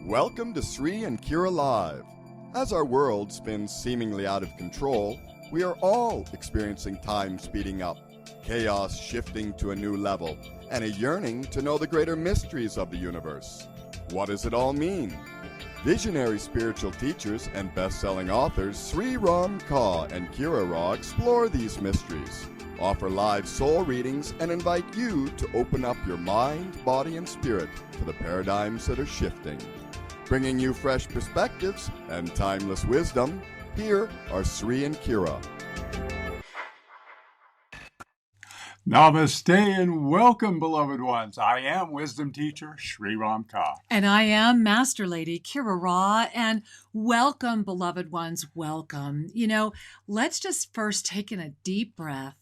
Welcome to Sri and Kira Live. As our world spins seemingly out of control, we are all experiencing time speeding up, chaos shifting to a new level, and a yearning to know the greater mysteries of the universe. What does it all mean? Visionary spiritual teachers and best-selling authors Sri Ram Ka and Kira Ra explore these mysteries, offer live soul readings, and invite you to open up your mind, body, and spirit to the paradigms that are shifting. Bringing you fresh perspectives and timeless wisdom, here are Sri and Kira. Namaste and welcome, beloved ones. I am wisdom teacher Sri Ram Ka. And I am Master Lady Kira Ra. And welcome, beloved ones. Welcome. Let's just first take in a deep breath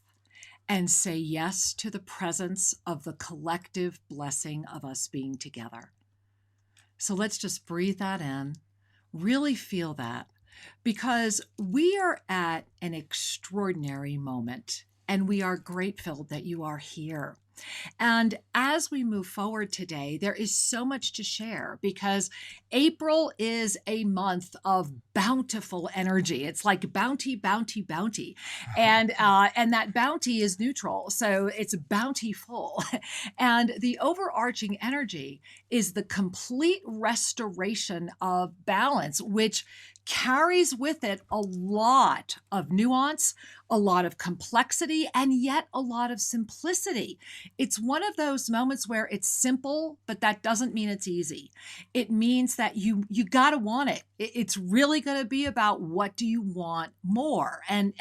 and say yes to the presence of the collective blessing of us being together. So let's just breathe that in, really feel that, because we are at an extraordinary moment and we are grateful that you are here. And as we move forward today, there is so much to share because April is a month of bountiful energy. It's like bounty, bounty, bounty. And that bounty is neutral. So it's bountiful. And the overarching energy is the complete restoration of balance, which carries with it a lot of nuance, a lot of complexity, and yet a lot of simplicity. It's one of those moments where it's simple, but that doesn't mean it's easy. It means that you got to want it. It's really going to be about what do you want more, and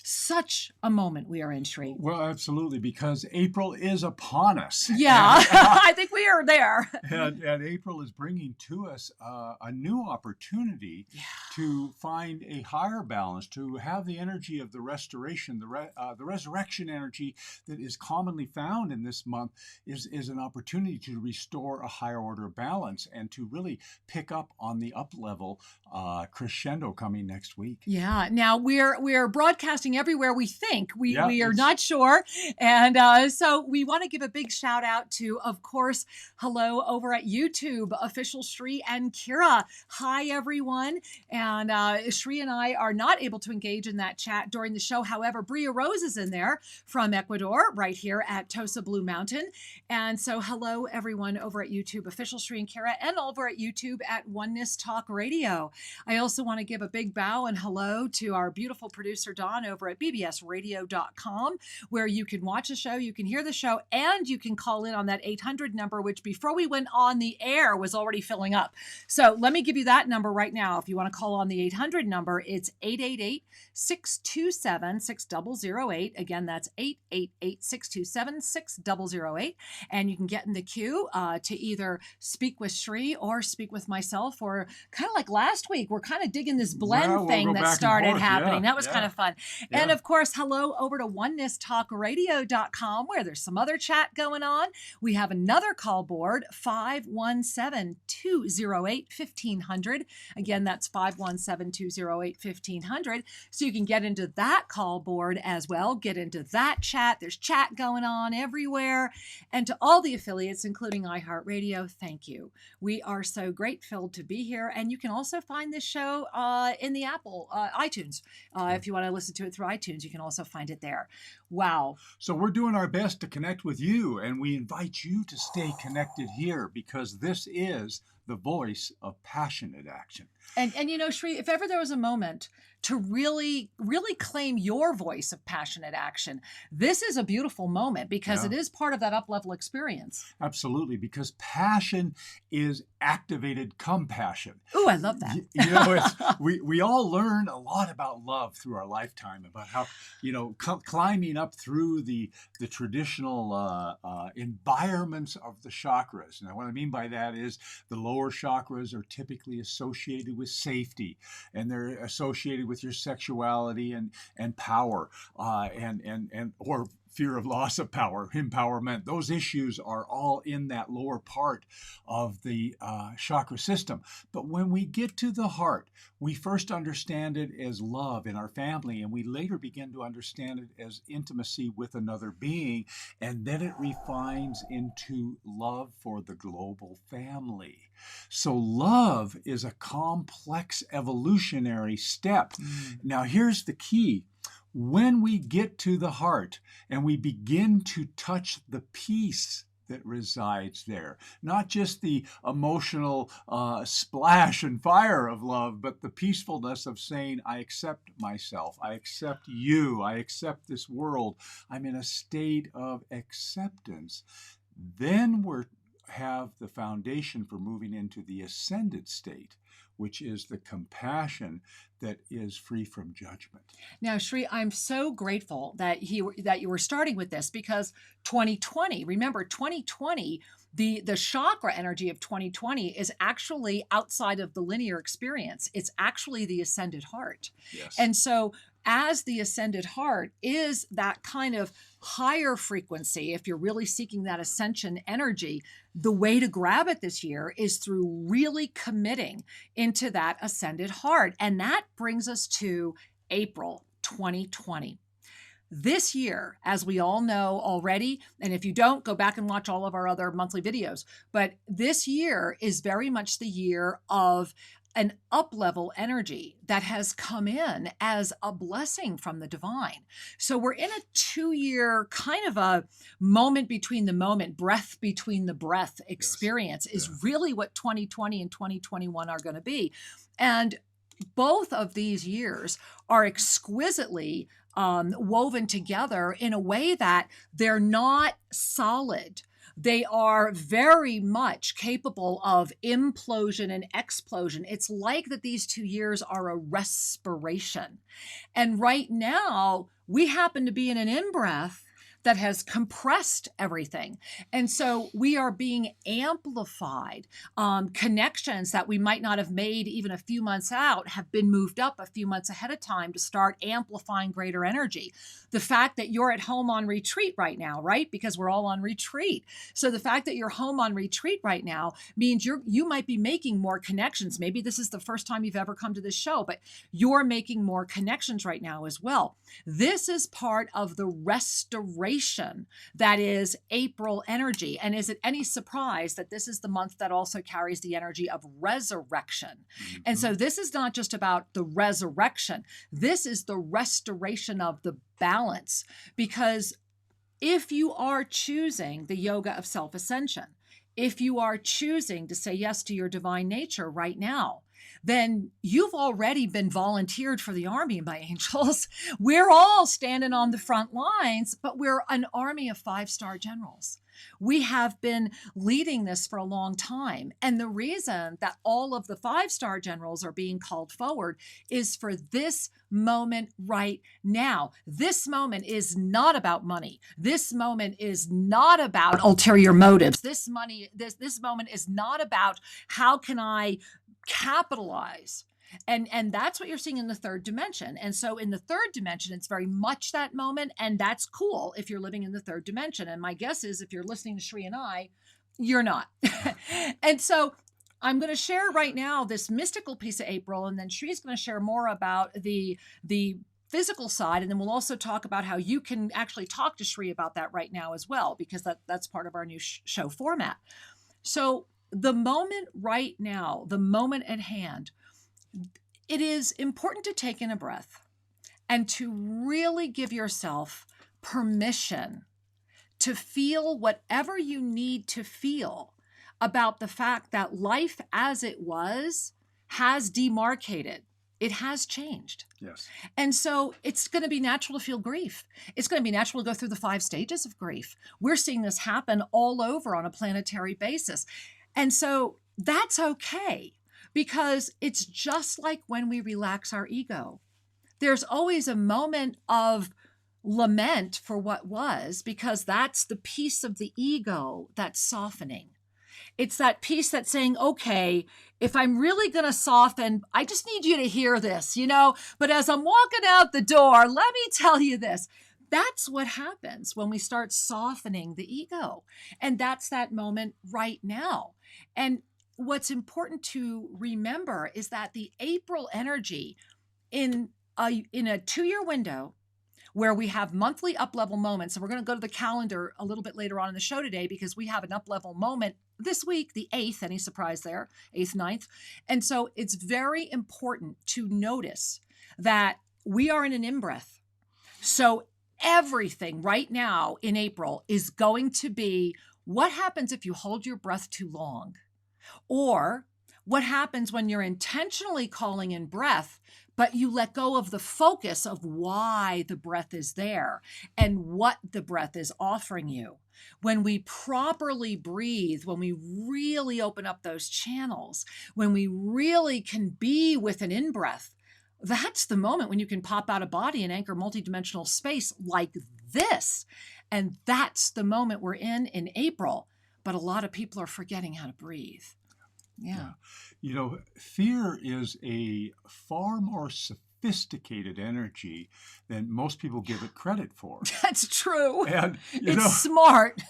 such a moment we are in, Sri. Well, absolutely, because April is upon us. Yeah, I think we are there. And April is bringing to us a new opportunity to find a higher balance, to have the energy of the restoration, the resurrection energy that is commonly found in this month is an opportunity to restore a higher order of balance and to really pick up on the up level crescendo coming next week. Yeah. Now we're broadcasting everywhere we think. We are not sure. And so we want to give a big shout out to, of course, hello over at YouTube, official Sri and Kira. Hi, everyone. And Sri and I are not able to engage in that chat during the show. However, Bria Rose is in there from Ecuador, right here at Tosa Blue Mountain. And so hello, everyone over at YouTube, official Sri and Kira, and over at YouTube at Oneness Talk Radio. I also want to give a big bow and hello to our beautiful producer, Dawn, over at bbsradio.com, where you can watch the show, you can hear the show, and you can call in on that 800 number, which before we went on the air was already filling up. So let me give you that number right now. If you want to call on the 800 number, it's 888-627-6008. Again, that's 888-627-6008. And you can get in the queue to either speak with Sri or speak with myself, or kind of like last week, we're kind of digging this blend thing that started happening. That was kind of fun. Yeah. And of course, hello over to onenesstalkradio.com, where there's some other chat going on. We have another call board, 517-208-1500. Again, that's 517-208-1500. So you can get into that call board as well, get into that chat. There's chat going on everywhere. And to all the affiliates, including iHeartRadio, thank you. We are so grateful to be here. And you can also find this show in the Apple iTunes. If you want to listen to it through iTunes, you can also find it there. Wow. So we're doing our best to connect with you, and we invite you to stay connected here because this is the voice of passionate action. And Sri, if ever there was a moment to really, really claim your voice of passionate action, this is a beautiful moment because it is part of that up-level experience. Absolutely, because passion is activated compassion. Ooh, I love that. We all learn a lot about love through our lifetime, about how, climbing up through the traditional environments of the chakras. Now, what I mean by that is the lower chakras are typically associated with safety, and they're associated with your sexuality and power, and or fear of loss of power, empowerment. Those issues are all in that lower part of the chakra system. But when we get to the heart, we first understand it as love in our family, and we later begin to understand it as intimacy with another being, and then it refines into love for the global family. So love is a complex evolutionary step. Now, here's the key. When we get to the heart and we begin to touch the peace that resides there, not just the emotional splash and fire of love, but the peacefulness of saying, I accept myself, I accept you, I accept this world, I'm in a state of acceptance, then we have the foundation for moving into the ascended state, which is the compassion that is free from judgment. Now, Shri, I'm so grateful that you were starting with this, because 2020, remember 2020, the chakra energy of 2020 is actually outside of the linear experience. It's actually the ascended heart. Yes. And so as the ascended heart is that kind of higher frequency, if you're really seeking that ascension energy, the way to grab it this year is through really committing into that ascended heart. And that brings us to April 2020. This year, as we all know already, and if you don't, go back and watch all of our other monthly videos, but this year is very much the year of an up-level energy that has come in as a blessing from the divine. So we're in a 2-year kind of a moment between the moment, breath between the breath experience is really what 2020 and 2021 are going to be. And both of these years are exquisitely woven together in a way that they're not solid. They are very much capable of implosion and explosion. It's like that these 2 years are a respiration. And right now, we happen to be in an in-breath that has compressed everything. And so we are being amplified. Connections that we might not have made even a few months out have been moved up a few months ahead of time to start amplifying greater energy. The fact that you're at home on retreat right now, right? Because we're all on retreat. So the fact that you're home on retreat right now means you might be making more connections. Maybe this is the first time you've ever come to this show, but you're making more connections right now as well. This is part of the restoration that is April energy. And is it any surprise that this is the month that also carries the energy of resurrection? Mm-hmm. And so this is not just about the resurrection. This is the restoration of the balance. Because if you are choosing the yoga of self-ascension, if you are choosing to say yes to your divine nature right now, then you've already been volunteered for the army, my angels. We're all standing on the front lines, but we're an army of 5-star generals. We have been leading this for a long time. And the reason that all of the 5-star generals are being called forward is for this moment right now. This moment is not about money. This moment is not about ulterior motives. This moment is not about how can I capitalize. And that's what you're seeing in the third dimension. And so in the third dimension, it's very much that moment. And that's cool if you're living in the third dimension. And my guess is if you're listening to Shri and I, you're not. And so I'm going to share right now this mystical piece of April, and then Shri's going to share more about the physical side. And then we'll also talk about how you can actually talk to Shri about that right now as well, because that's part of our new show format. So the moment right now, the moment at hand, it is important to take in a breath and to really give yourself permission to feel whatever you need to feel about the fact that life as it was has demarcated. It has changed. Yes. And so it's going to be natural to feel grief. It's going to be natural to go through the 5 stages of grief. We're seeing this happen all over on a planetary basis. And so that's okay, because it's just like when we relax our ego. There's always a moment of lament for what was, because that's the piece of the ego that's softening. It's that piece that's saying, okay, if I'm really going to soften, I just need you to hear this, but as I'm walking out the door, let me tell you this. that's what happens when we start softening the ego. And that's that moment right now. And what's important to remember is that the April energy in a 2-year window where we have monthly up-level moments, and we're going to go to the calendar a little bit later on in the show today because we have an up-level moment this week, the 8th, any surprise there, 8th, 9th. And so it's very important to notice that we are in an in-breath. So everything right now in April is going to be what happens if you hold your breath too long, or what happens when you're intentionally calling in breath, but you let go of the focus of why the breath is there and what the breath is offering you. When we properly breathe, when we really open up those channels, when we really can be with an in-breath, that's the moment when you can pop out of body and anchor multidimensional space like this. And that's the moment we're in April. But a lot of people are forgetting how to breathe. Yeah. You know, fear is a far more sophisticated energy than most people give it credit for. That's true. And it's smart.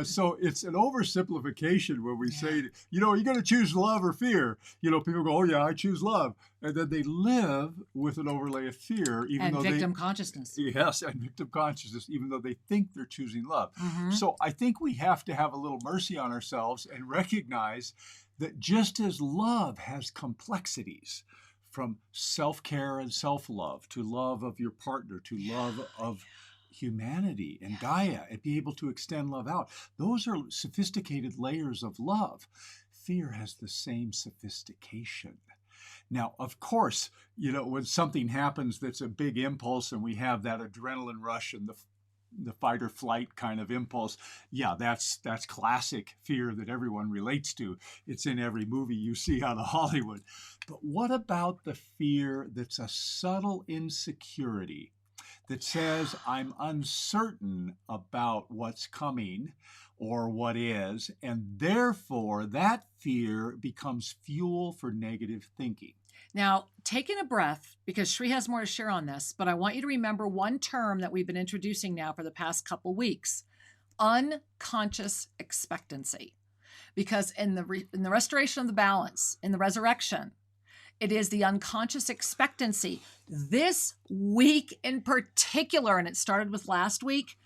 So it's an oversimplification when we say, you're going to choose love or fear. People go, oh yeah, I choose love. And then they live with an overlay of fear, even though victim consciousness. Yes, and victim consciousness, even though they think they're choosing love. Mm-hmm. So I think we have to have a little mercy on ourselves and recognize that just as love has complexities, from self-care and self-love to love of your partner, to love of humanity and Gaia, and be able to extend love out. Those are sophisticated layers of love. Fear has the same sophistication. Now, of course, when something happens that's a big impulse and we have that adrenaline rush and the fight or flight kind of impulse, that's classic fear that everyone relates to. It's in every movie you see out of Hollywood. But what about the fear that's a subtle insecurity that says, I'm uncertain about what's coming or what is, and therefore that fear becomes fuel for negative thinking? Now, taking a breath, because Shri has more to share on this, but I want you to remember one term that we've been introducing now for the past couple weeks: unconscious expectancy. Because in the restoration of the balance, in the resurrection, it is the unconscious expectancy. This week in particular, and it started with last week,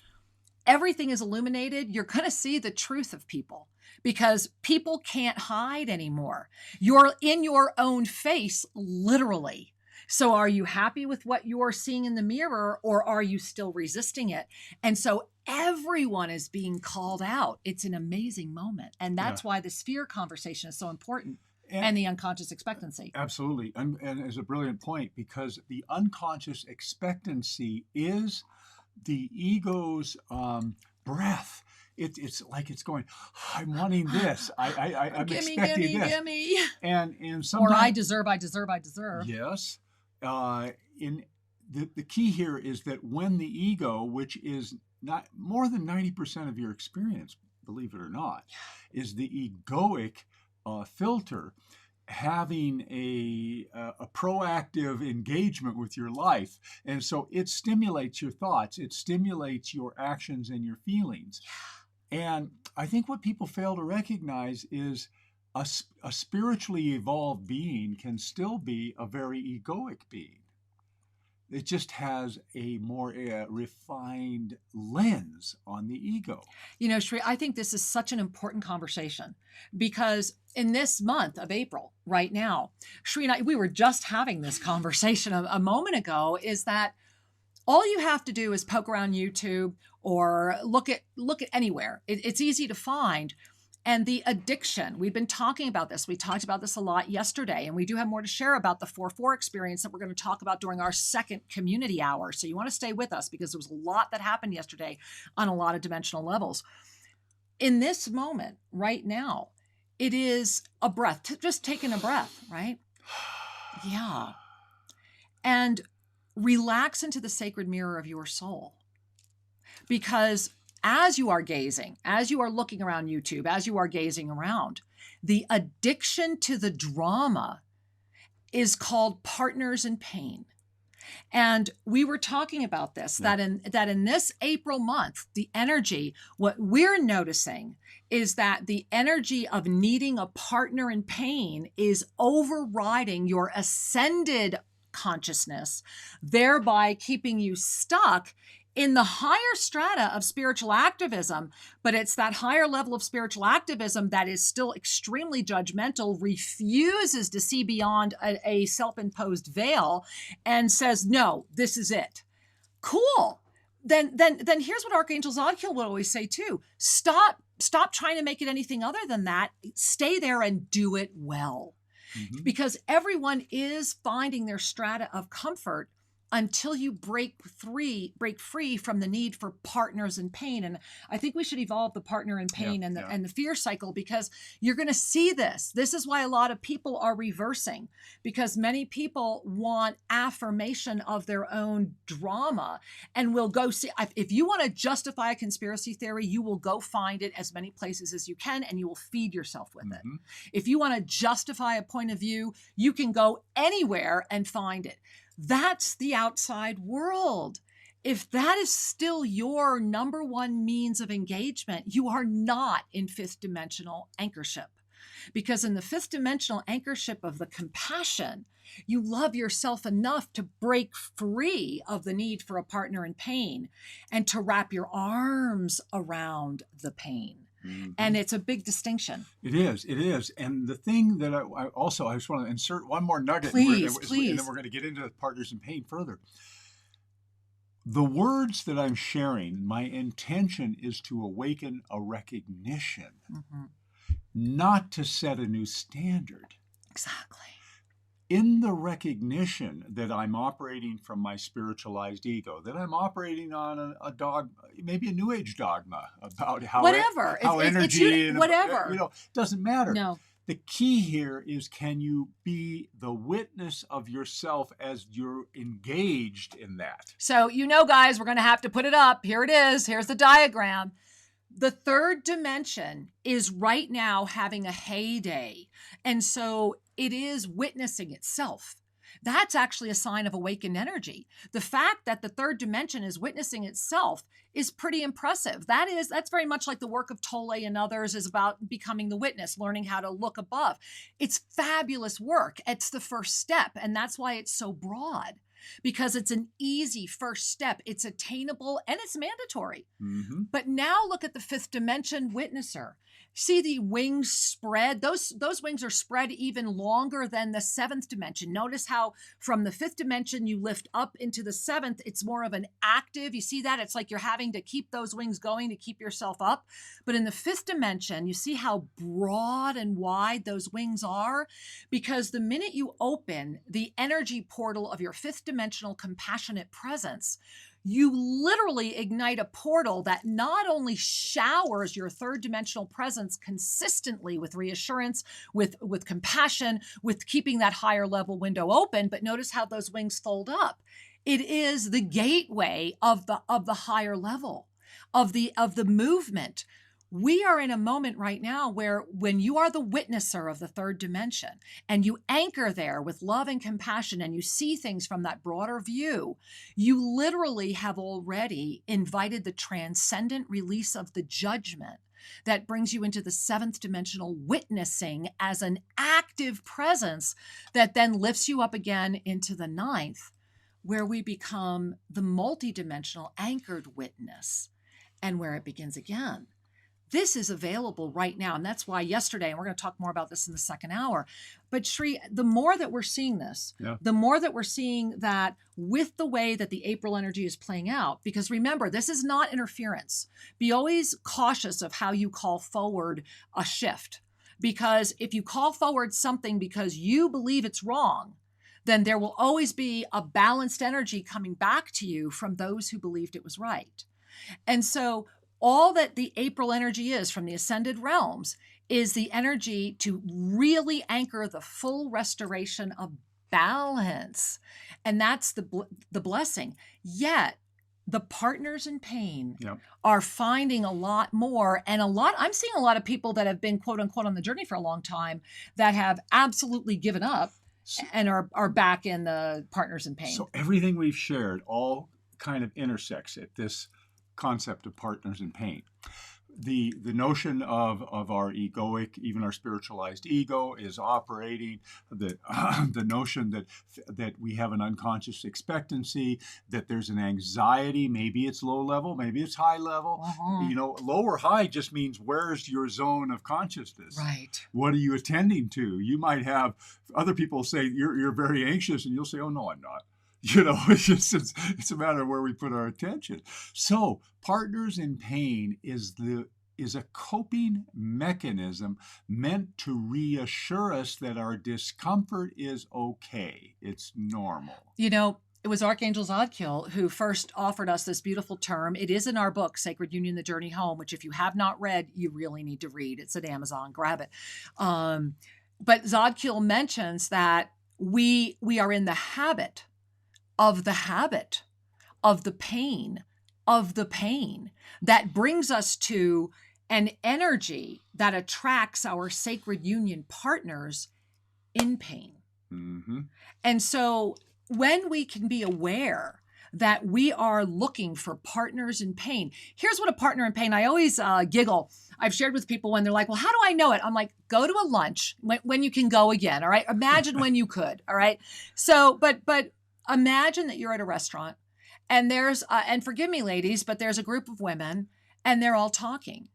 everything is illuminated. You're going to see the truth of people, because people can't hide anymore. You're in your own face, literally. So are you happy with what you're seeing in the mirror, or are you still resisting it? And so everyone is being called out. It's an amazing moment. And that's why the sphere conversation is so important. And the unconscious expectancy. Absolutely. And it's a brilliant point, because the unconscious expectancy is the ego's breath. It's like it's going, I'm wanting this. I'm expecting this. Gimme. And sometimes, or I deserve. Yes. In the key here is that when the ego, which is not more than 90% of your experience, believe it or not, is the egoic filter, having a proactive engagement with your life. And so it stimulates your thoughts, it stimulates your actions and your feelings. And I think what people fail to recognize is a spiritually evolved being can still be a very egoic being. It just has a more refined lens on the ego. Shri, I think this is such an important conversation, because in this month of April, right now, Shri and I, we were just having this conversation a moment ago, is that all you have to do is poke around YouTube or look at anywhere. It's easy to find. And the addiction, we've been talking about this. We talked about this a lot yesterday, and we do have more to share about the 4-4 experience that we're going to talk about during our second community hour. So you want to stay with us, because there was a lot that happened yesterday on a lot of dimensional levels. In this moment, right now, it is a breath, just taking a breath, right? Yeah. And relax into the sacred mirror of your soul. Because as you are gazing, as you are looking around YouTube, as you are gazing around, the addiction to the drama is called partners in pain. And we were talking about this, that in this April month, the energy, what we're noticing is that the energy of needing a partner in pain is overriding your ascended consciousness, thereby keeping you stuck in the higher strata of spiritual activism. But it's that higher level of spiritual activism that is still extremely judgmental, refuses to see beyond a self-imposed veil, and says, no, this is it. Cool. Then here's what Archangel Zadkiel would always say too. Stop trying to make it anything other than that. Stay there and do it well. Mm-hmm. Because everyone is finding their strata of comfort until you break free from the need for partners in pain. And I think we should evolve the partner in pain and the fear cycle, because you're going to see this. This is why a lot of people are reversing, because many people want affirmation of their own drama, and will go see, if you want to justify a conspiracy theory, you will go find it as many places as you can, and you will feed yourself with it. If you want to justify a point of view, you can go anywhere and find it. That's the outside world. If that is still your number one means of engagement, you are not in fifth dimensional anchorship. Because in the fifth dimensional anchorship of the compassion, you love yourself enough to break free of the need for a partner in pain and to wrap your arms around the pain. Mm-hmm. And it's a big distinction. It is. And the thing that I just want to insert one more nugget. Please. And then we're going to get into the partners in pain further. The words that I'm sharing, my intention is to awaken a recognition, not to set a new standard. Exactly. In the recognition that I'm operating from my spiritualized ego, that I'm operating on a dogma, maybe a new age dogma about how energy and whatever, doesn't matter. No. The key here is, can you be the witness of yourself as you're engaged in that? So, guys, we're going to have to put it up. Here it is. Here's the diagram. The third dimension is right now having a heyday. And so it is witnessing itself. That's actually a sign of awakened energy. The fact that the third dimension is witnessing itself is pretty impressive. That's very much like the work of Tolle and others, is about becoming the witness, learning how to look above. It's fabulous work. It's the first step. And that's why it's so broad, because it's an easy first step. It's attainable and it's mandatory. Mm-hmm. But now look at the fifth dimension witnesser. See the wings spread? Those wings are spread even longer than the seventh dimension. Notice how from the fifth dimension you lift up into the seventh. It's more of an active. You see that? It's like you're having to keep those wings going to keep yourself up. But in the fifth dimension, you see how broad and wide those wings are? Because the minute you open the energy portal of your fifth dimensional compassionate presence, you literally ignite a portal that not only showers your third dimensional presence consistently with reassurance, with compassion, with keeping that higher level window open, but notice how those wings fold up. It is the gateway of the higher level, of the movement. We are in a moment right now where, when you are the witnesser of the third dimension and you anchor there with love and compassion and you see things from that broader view, you literally have already invited the transcendent release of the judgment that brings you into the seventh dimensional witnessing as an active presence that then lifts you up again into the ninth, where we become the multidimensional anchored witness, and where it begins again. This is available right now. And that's why yesterday, and we're going to talk more about this in the second hour, but Shri, the more that we're seeing this, the more that we're seeing that with the way that the April energy is playing out, because remember, this is not interference. Be always cautious of how you call forward a shift, because if you call forward something because you believe it's wrong, then there will always be a balanced energy coming back to you from those who believed it was right. And so all that the April energy is from the ascended realms is the energy to really anchor the full restoration of balance. And that's the blessing. Yet the partners in pain are finding a lot more, and I'm seeing a lot of people that have been quote unquote on the journey for a long time that have absolutely given up. and are back in the partners in pain. So everything we've shared all kind of intersects at this concept of partners in pain. The notion of our egoic, even our spiritualized ego, is operating. The notion that we have an unconscious expectancy, that there's an anxiety. Maybe it's low level, maybe it's high level. Uh-huh. Low or high just means where's your zone of consciousness. Right. What are you attending to? You might have other people say you're very anxious, and you'll say, "Oh no, I'm not." It's a matter of where we put our attention. So partners in pain is a coping mechanism meant to reassure us that our discomfort is okay. It's normal. It was Archangel Zadkiel who first offered us this beautiful term. It is in our book, Sacred Union, The Journey Home, which if you have not read, you really need to read. It's at Amazon. Grab it. But Zadkiel mentions that we are in the habit of the pain that brings us to an energy that attracts our sacred union partners in pain. Mm-hmm. And so when we can be aware that we are looking for partners in pain, here's what a partner in pain, I always giggle. I've shared with people when they're like, well, how do I know it? I'm like, go to a lunch when you can go again. All right. Imagine when you could. All right. So, but imagine that you're at a restaurant and there's, and forgive me, ladies, but there's a group of women and they're all talking.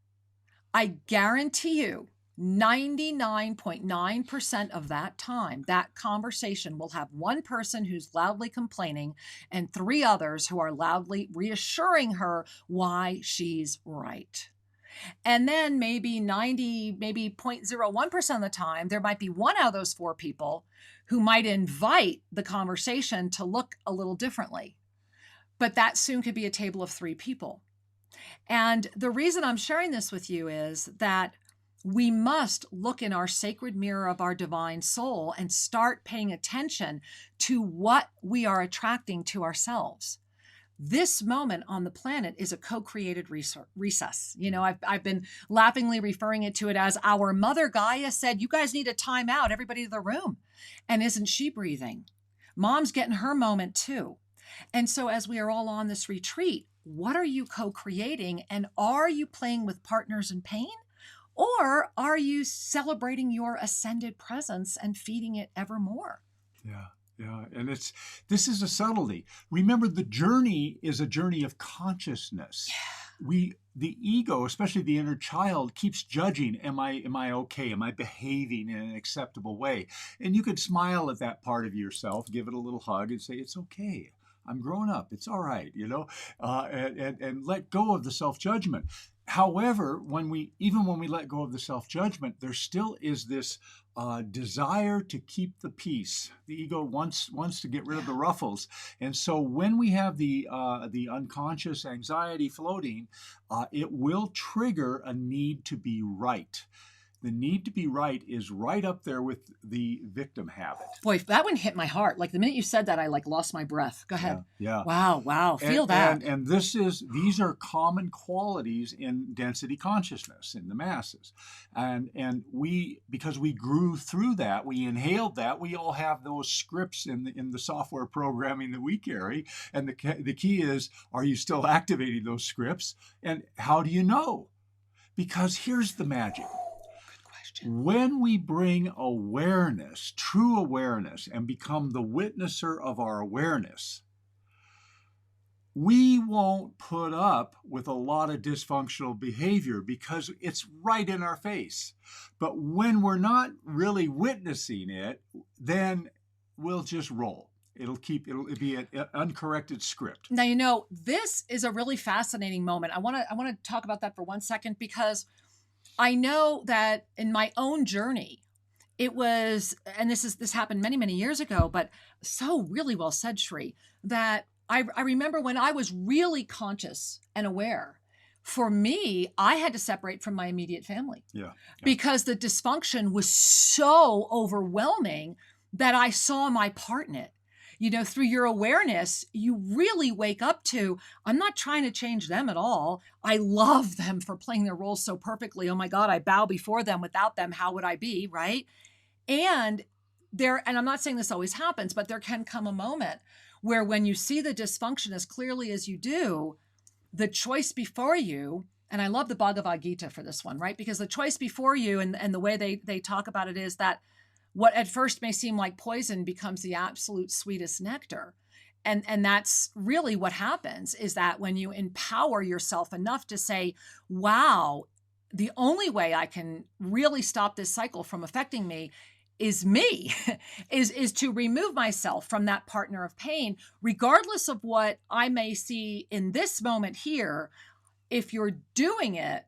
I guarantee you 99.9% of that time, that conversation will have one person who's loudly complaining and three others who are loudly reassuring her why she's right. And then maybe 0.01% of the time, there might be one out of those four people who might invite the conversation to look a little differently. But that soon could be a table of three people. And the reason I'm sharing this with you is that we must look in our sacred mirror of our divine soul and start paying attention to what we are attracting to ourselves. This moment on the planet is a co-created recess. I've been laughingly referring to it as our mother Gaia said, you guys need a time out, everybody to the room. And isn't she breathing? Mom's getting her moment too. And so as we are all on this retreat, what are you co-creating? And are you playing with partners in pain? Or are you celebrating your ascended presence and feeding it evermore? Yeah. And this is a subtlety. Remember, the journey is a journey of consciousness. Yeah. The ego, especially the inner child, keeps judging, am I okay? Am I behaving in an acceptable way? And you could smile at that part of yourself, give it a little hug and say, it's okay. I'm grown up. It's all right, and let go of the self-judgment. However, when we let go of the self-judgment, there still is this desire to keep the peace. The ego wants to get rid of the ruffles. And so when we have the unconscious anxiety floating, it will trigger a need to be right. The need to be right is right up there with the victim habit. Boy, that one hit my heart. Like the minute you said that, I lost my breath. Go ahead. Yeah. Wow. Feel that. And these are common qualities in density consciousness in the masses. And because we grew through that, we inhaled that, we all have those scripts in the software programming that we carry. And the key is, are you still activating those scripts? And how do you know? Because here's the magic. When we bring awareness, true awareness, and become the witnesser of our awareness, we won't put up with a lot of dysfunctional behavior because it's right in our face. But when we're not really witnessing it, then we'll just roll. It'll be an uncorrected script. Now, this is a really fascinating moment. I want to talk about that for 1 second, because I know that in my own journey, it was, and this happened many, many years ago, but so really well said, Shri, that I remember when I was really conscious and aware. For me, I had to separate from my immediate family. Yeah. Because the dysfunction was so overwhelming that I saw my part in it. Through your awareness, you really wake up to, I'm not trying to change them at all. I love them for playing their roles so perfectly. Oh my God, I bow before them. Without them, how would I be, right? And and I'm not saying this always happens, but there can come a moment where when you see the dysfunction as clearly as you do, the choice before you, and I love the Bhagavad Gita for this one, right? Because the choice before you and the way they talk about it is that what at first may seem like poison becomes the absolute sweetest nectar. And that's really what happens, is that when you empower yourself enough to say, wow, the only way I can really stop this cycle from affecting me is is to remove myself from that partner of pain, regardless of what I may see in this moment here. If you're doing it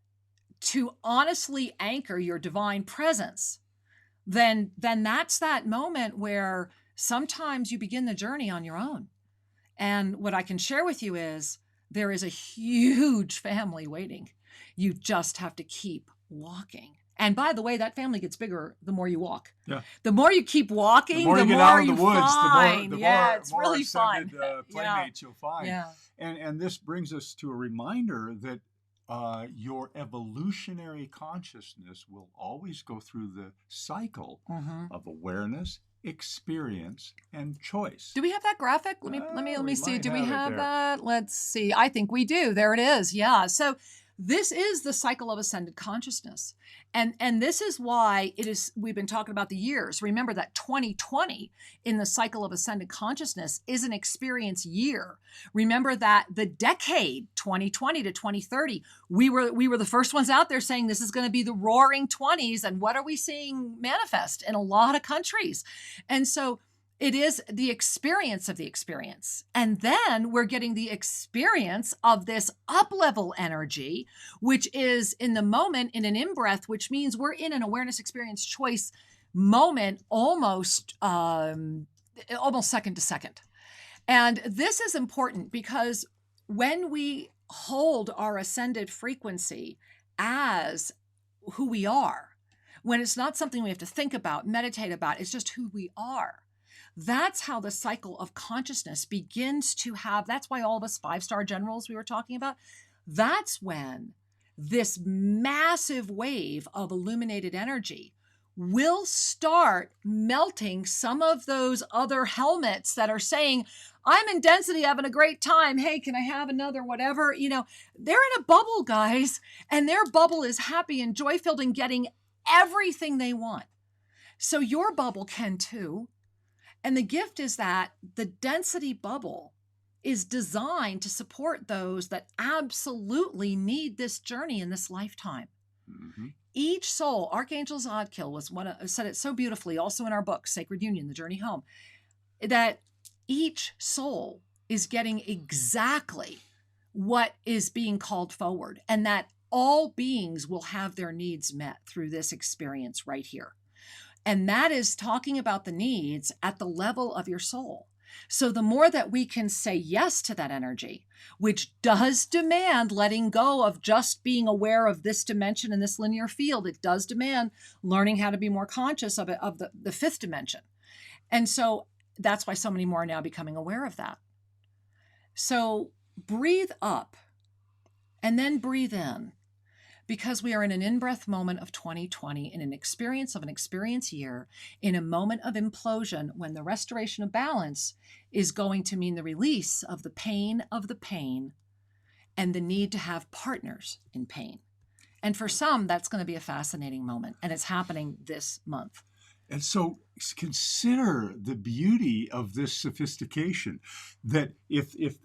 to honestly anchor your divine presence, then that's that moment where sometimes you begin the journey on your own. And what I can share with you is there is a huge family waiting. You just have to keep walking. And by the way, that family gets bigger the more you walk. Yeah. The more you keep walking, the more you get out of the you woods, find. the Yeah, it's more really fun. ascended playmates you'll find. Yeah. And this brings us to a reminder that your evolutionary consciousness will always go through the cycle of awareness, experience, and choice. Do we have that graphic? Let me see. Do we have that? Let's see. I think we do. There it is. Yeah. So this is the cycle of ascended consciousness. And this is why we've been talking about the years. Remember that 2020 in the cycle of ascended consciousness is an experience year. Remember that the decade 2020 to 2030, we were the first ones out there saying this is going to be the roaring 20s. And what are we seeing manifest in a lot of countries? And so it is the experience of the experience. And then we're getting the experience of this up-level energy, which is in the moment in an in-breath, which means we're in an awareness experience choice moment almost second to second. And this is important because when we hold our ascended frequency as who we are, when it's not something we have to think about, meditate about, it's just who we are. That's how the cycle of consciousness begins to have, that's why all of us 5-star generals we were talking about, that's when this massive wave of illuminated energy will start melting some of those other helmets that are saying, I'm in density, having a great time. Hey, can I have another whatever? They're in a bubble, guys, and their bubble is happy and joy-filled and getting everything they want. So your bubble can too. And the gift is that the density bubble is designed to support those that absolutely need this journey in this lifetime. Mm-hmm. Each soul, Archangel Zadkiel said it so beautifully, also in our book, Sacred Union, The Journey Home, that each soul is getting exactly what is being called forward, and that all beings will have their needs met through this experience right here. And that is talking about the needs at the level of your soul. So the more that we can say yes to that energy, which does demand letting go of just being aware of this dimension in this linear field, it does demand learning how to be more conscious of the fifth dimension. And so that's why so many more are now becoming aware of that. So breathe up and then breathe in. Because we are in an in-breath moment of 2020, in an experience of an experience year, in a moment of implosion when the restoration of balance is going to mean the release of the pain and the need to have partners in pain. And for some, that's going to be a fascinating moment, and it's happening this month. And so consider the beauty of this sophistication, that if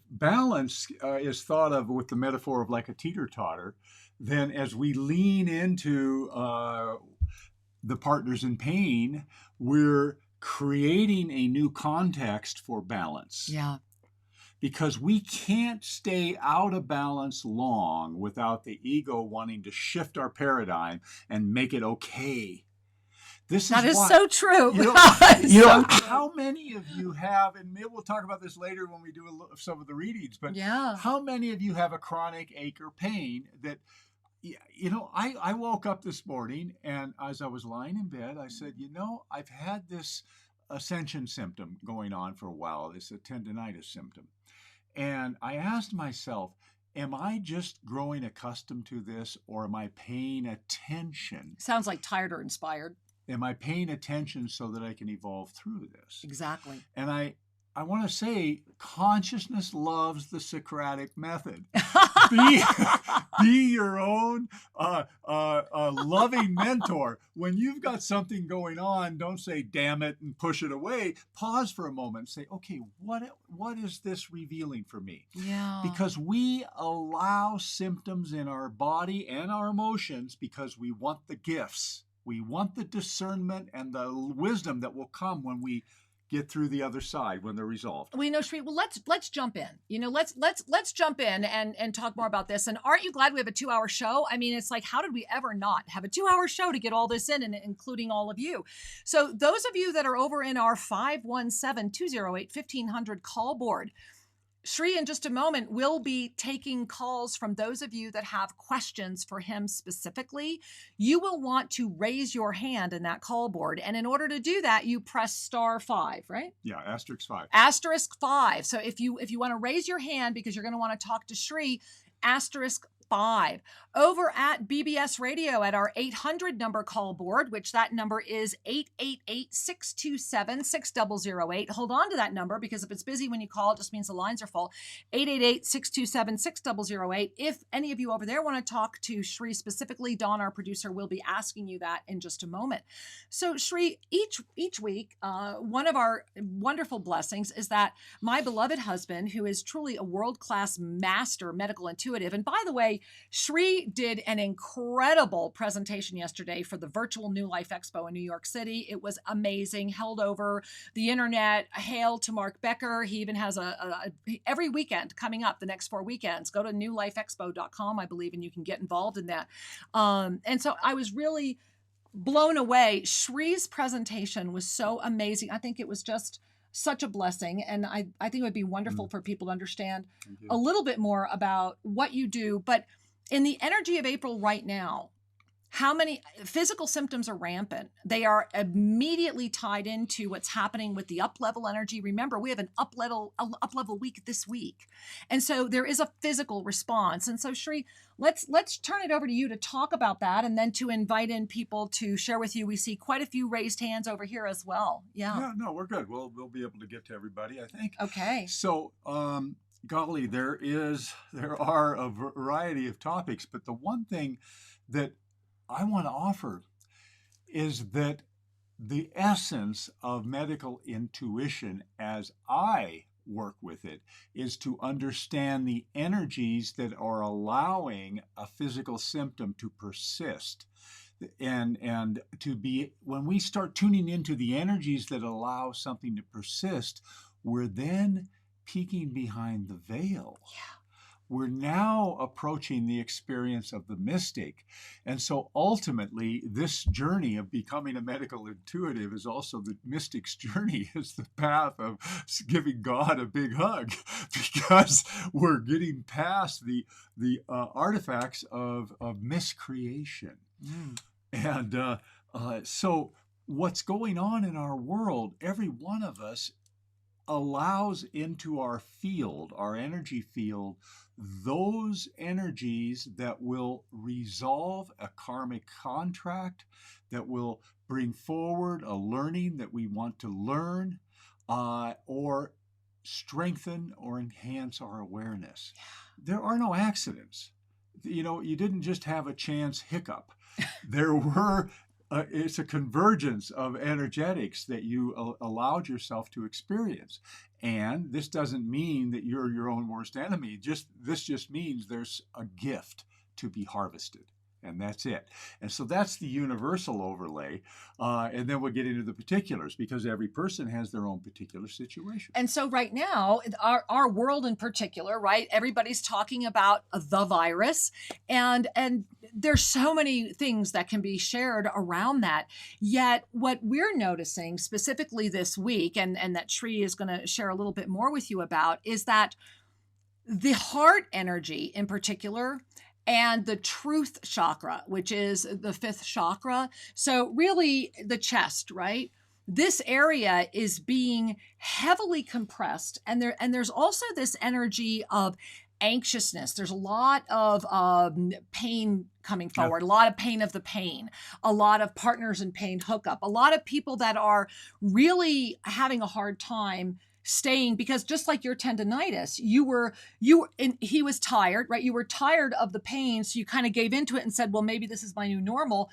balance is thought of with the metaphor of like a teeter-totter, then as we lean into the partners in pain, we're creating a new context for balance. Yeah. Because we can't stay out of balance long without the ego wanting to shift our paradigm and make it okay. That is so true. How many of you have, and maybe we'll talk about this later when we do some of the readings, but how many of you have a chronic ache or pain that, I woke up this morning and as I was lying in bed, I said, I've had this Ascension symptom going on for a while. It's a tendinitis symptom. And I asked myself, am I just growing accustomed to this or am I paying attention? Sounds like tired or inspired. am I paying attention so that I can evolve through this? Exactly. And I want to say consciousness loves the Socratic method. Be, be your own loving mentor. When you've got something going on, don't say, damn it, and push it away. Pause for a moment and say, okay, what is this revealing for me? Yeah. Because we allow symptoms in our body and our emotions because we want the gifts. We want the discernment and the wisdom that will come when we get through the other side, when they're resolved. Well, Sri, well, let's jump in. Let's jump in and talk more about this. And aren't you glad we have a 2-hour show? I mean, it's like, how did we ever not have a 2-hour show to get all this in, and including all of you? So those of you that are over in our 517-208-1500 call board, Sri, in just a moment, will be taking calls from those of you that have questions for him specifically. You will want to raise your hand in that call board. And in order to do that, you press *5, right? Yeah, *5. *5. So if you want to raise your hand because you're going to want to talk to Sri, *5. Over at BBS Radio at our 800 number call board, which that number is 888-627-6008. Hold on to that number, because if it's busy when you call, it just means the lines are full. 888-627-6008. If any of you over there want to talk to Sri specifically, Dawn, our producer, will be asking you that in just a moment. So Sri, each week, one of our wonderful blessings is that my beloved husband, who is truly a world-class master medical intuitive, and by the way, Sri did an incredible presentation yesterday for the virtual New Life Expo in New York City. It was amazing, held over the internet. Hail to Mark Becker. He even has every weekend coming up, the next 4 weekends. Go to newlifeexpo.com, I believe, and you can get involved in that. And so I was really blown away. Sri's presentation was so amazing. I think it was just such a blessing. And I think it would be wonderful for people to understand a little bit more about what you do. But in the energy of April right now, how many physical symptoms are rampant? They are immediately tied into what's happening with the uplevel energy. Remember, we have an uplevel week this week. And so there is a physical response. And so Sri, let's turn it over to you to talk about that, and then to invite in people to share with you. We see quite a few raised hands over here as well. Yeah, no, we're good. We'll be able to get to everybody, I think. Okay. So, golly, there are a variety of topics, but the one thing that I want to offer is that the essence of medical intuition, as I work with it, is to understand the energies that are allowing a physical symptom to persist. And to be, when we start tuning into the energies that allow something to persist, we're then peeking behind the veil. Yeah. We're now approaching the experience of the mystic. And so ultimately, this journey of becoming a medical intuitive is also the mystic's journey, is the path of giving God a big hug, because we're getting past the artifacts of miscreation. And so what's going on in our world, every one of us allows into our field, our energy field, those energies that will resolve a karmic contract, that will bring forward a learning that we want to learn, or strengthen or enhance our awareness. There are no accidents. You didn't just have a chance hiccup. There were it's a convergence of energetics that you allowed yourself to experience. And this doesn't mean that you're your own worst enemy. This just means there's a gift to be harvested. And that's it. And so that's the universal overlay. And then we'll get into the particulars, because every person has their own particular situation. And so right now, our world in particular, right? Everybody's talking about the virus, and there's so many things that can be shared around that. Yet what we're noticing specifically this week, and that Sri is going to share a little bit more with you about, is that the heart energy in particular, and the truth chakra, which is the 5th chakra. So really the chest, right? This area is being heavily compressed. And there's also this energy of anxiousness. There's a lot of pain coming forward, a lot of pain of the pain, a lot of partners in pain hookup, a lot of people that are really having a hard time staying, because just like your tendonitis, he was tired, right? You were tired of the pain. So you kind of gave into it and said, well, maybe this is my new normal,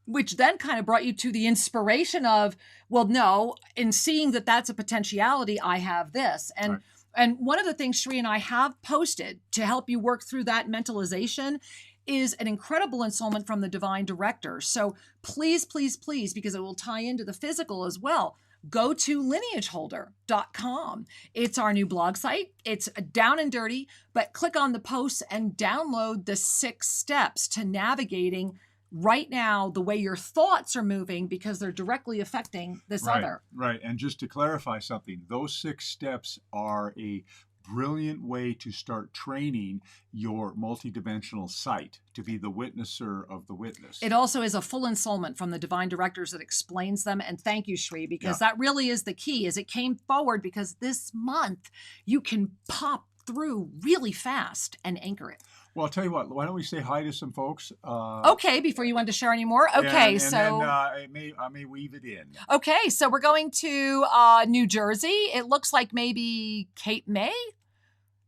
which then kind of brought you to the inspiration of, well, no, in seeing that that's a potentiality, I have this. And Right. and one of the things Sri and I have posted to help you work through that mentalization is an incredible installment from the Divine Director. So please, please, please, because it will tie into the physical as well, go to lineageholder.com. It's our new blog site. It's down and dirty, but click on the posts and download the 6 steps to navigating right now the way your thoughts are moving, because they're directly affecting this other. Right. And just to clarify something, those 6 steps are a brilliant way to start training your multidimensional sight to be the witnesser of the witness. It also is a full installment from the Divine Directors that explains them. And thank you, Sri, because that really is the key, is it came forward because this month you can pop through really fast and anchor it. Well, I'll tell you what, why don't we say hi to some folks? Okay, before you want to share any more? Okay, and so... then, I may weave it in. Okay, so we're going to New Jersey. It looks like maybe Cape May?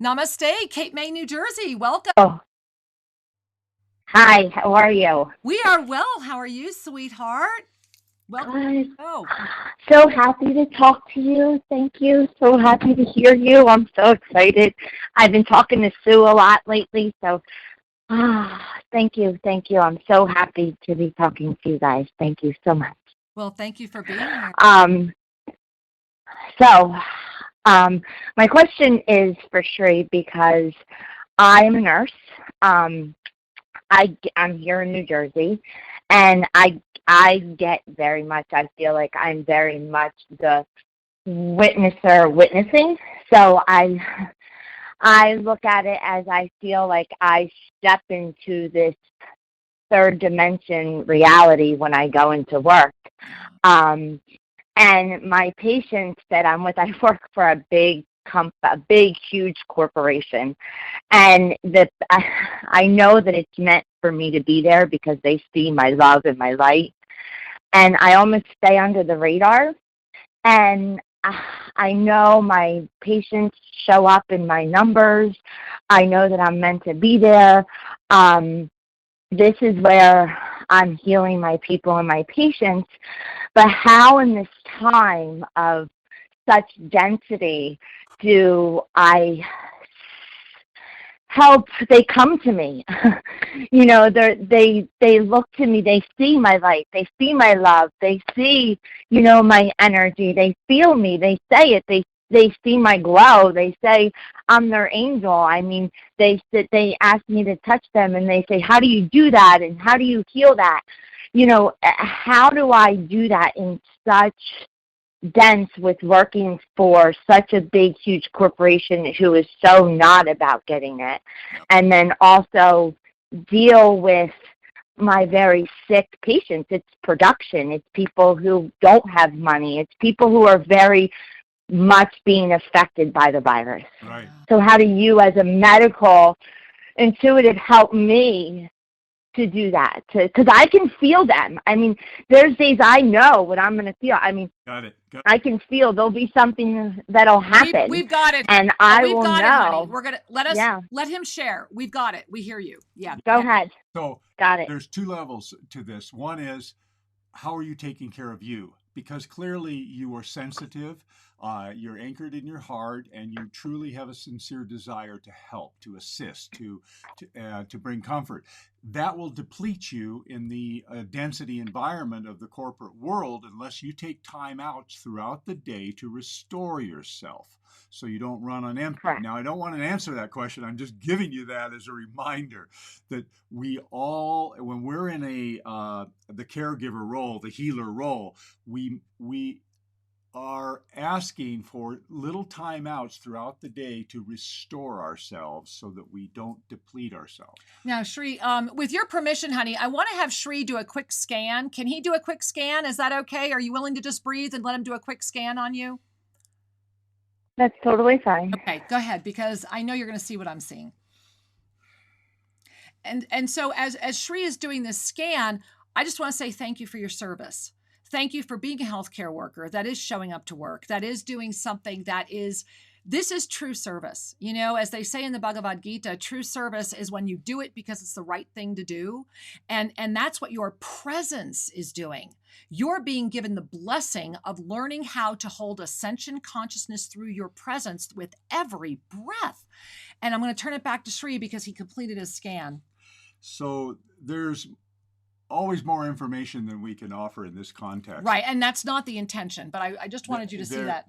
Namaste, Cape May, New Jersey. Welcome. Oh. Hi, how are you? We are well. How are you, sweetheart? Good. Oh. So happy to talk to you. Thank you. So happy to hear you. I'm so excited. I've been talking to Sue a lot lately, so thank you. Thank you. I'm so happy to be talking to you guys. Thank you so much. Well, thank you for being here. My question is for Shri, because I'm a nurse. I'm here in New Jersey, and I get very much, I feel like I'm very much the witnesser witnessing. So I look at it as I feel like I step into this third dimension reality when I go into work. And my patients that I'm with, I work for a big, huge corporation, and I know that it's meant for me to be there because they see my love and my light, and I almost stay under the radar. And I know my patients show up in my numbers. I know that I'm meant to be there. This is where I'm healing my people and my patients. But how in this time of such density do I help? They come to me. You know, they look to me. They see my light. They see my love. They see, you know, my energy. They feel me. They say it. They see my glow. They say I'm their angel. I mean, they ask me to touch them, and they say, how do you do that? And how do you heal that? You know, how do I do that in such dense, with working for such a big, huge corporation who is so not about getting it? And then also deal with my very sick patients. It's production. It's people who don't have money. It's people who are very much being affected by the virus. Right. So how do you, as a medical intuitive, help me to do that? Because I can feel them. I mean, there's days I know what I'm going to feel. I mean, Got it. I can feel there'll be something that'll happen. We've got it. And I We've will got know. It, honey. We're going to let him share. We've got it. We hear you. Yeah. Go ahead. So got it. There's 2 levels to this. One is, how are you taking care of you? Because clearly you are sensitive, you're anchored in your heart, and you truly have a sincere desire to help, to assist, to bring comfort. That will deplete you in the density environment of the corporate world unless you take time out throughout the day to restore yourself, so you don't run on empty. Correct. Now, I don't want to answer that question. I'm just giving you that as a reminder that we all, when we're in the caregiver role, the healer role, we are asking for little timeouts throughout the day to restore ourselves so that we don't deplete ourselves. Now, Shri, with your permission, honey, I want to have Shri do a quick scan. Can he do a quick scan? Is that okay? Are you willing to just breathe and let him do a quick scan on you? That's totally fine. Okay, go ahead, because I know you're going to see what I'm seeing. And so as Shri is doing this scan, I just want to say thank you for your service. Thank you for being a healthcare worker that is showing up to work, that is doing something this is true service. You know, as they say in the Bhagavad Gita, true service is when you do it because it's the right thing to do. And that's what your presence is doing. You're being given the blessing of learning how to hold ascension consciousness through your presence with every breath. And I'm going to turn it back to Shri because he completed his scan. So there's always more information than we can offer in this context. Right, and that's not the intention, but I just wanted you to see that.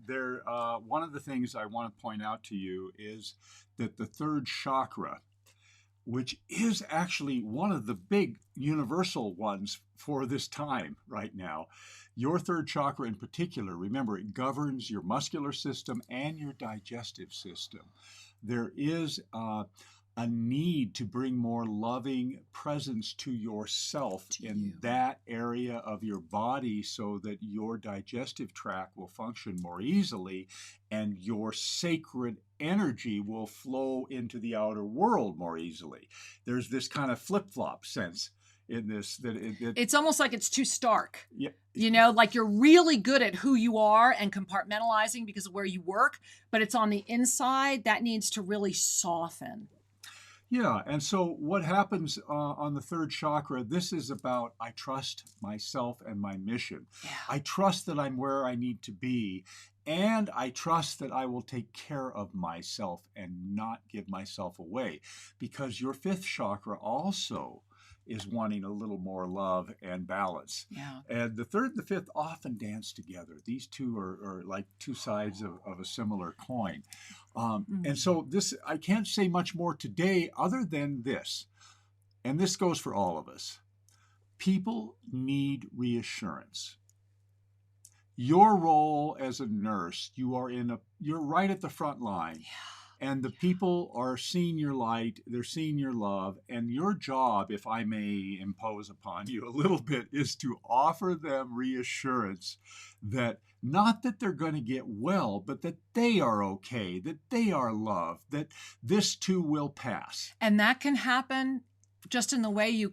One of the things I want to point out to you is that the third chakra, which is actually one of the big universal ones for this time right now, your third chakra in particular, remember, it governs your muscular system and your digestive system. There is a need to bring more loving presence to yourself in that area of your body so that your digestive tract will function more easily and your sacred energy will flow into the outer world more easily. There's this kind of flip-flop sense in this it's almost like it's too stark. Yeah. You know, like you're really good at who you are and compartmentalizing because of where you work, but it's on the inside that needs to really soften. Yeah, and so what happens on the third chakra, this is about I trust myself and my mission. Yeah. I trust that I'm where I need to be, and I trust that I will take care of myself and not give myself away, because your fifth chakra also is wanting a little more love and balance. Yeah. And the third and the fifth often dance together. These two are like two sides of a similar coin. And so this, I can't say much more today other than this, and this goes for all of us. People need reassurance. Your role as a nurse, you're right at the front line. Yeah. And the people are seeing your light, they're seeing your love, and your job, if I may impose upon you a little bit, is to offer them reassurance that not that they're going to get well, but that they are okay, that they are loved, that this too will pass. And that can happen just in the way you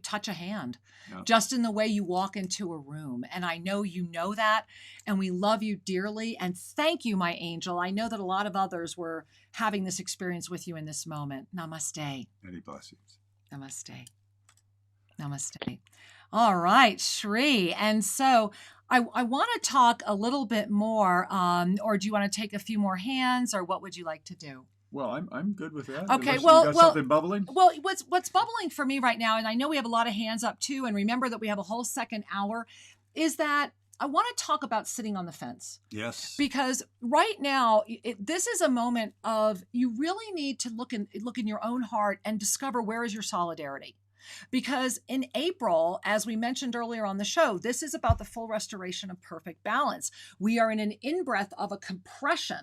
touch a hand, just in the way you walk into a room. And I know you know that, and we love you dearly. And thank you, my angel. I know that a lot of others were having this experience with you in this moment. Namaste. Many blessings. Namaste. Namaste. All right, Shri. And so I want to talk a little bit more, or do you want to take a few more hands, or what would you like to do? Well, I'm good with that. Okay, Unless you got something bubbling? Well, what's bubbling for me right now, and I know we have a lot of hands up too, and remember that we have a whole second hour, is that I want to talk about sitting on the fence. Yes. Because right now, this is a moment of you really need to look in your own heart and discover where is your solidarity. Because in April, as we mentioned earlier on the show, this is about the full restoration of perfect balance. We are in an in-breath of a compression.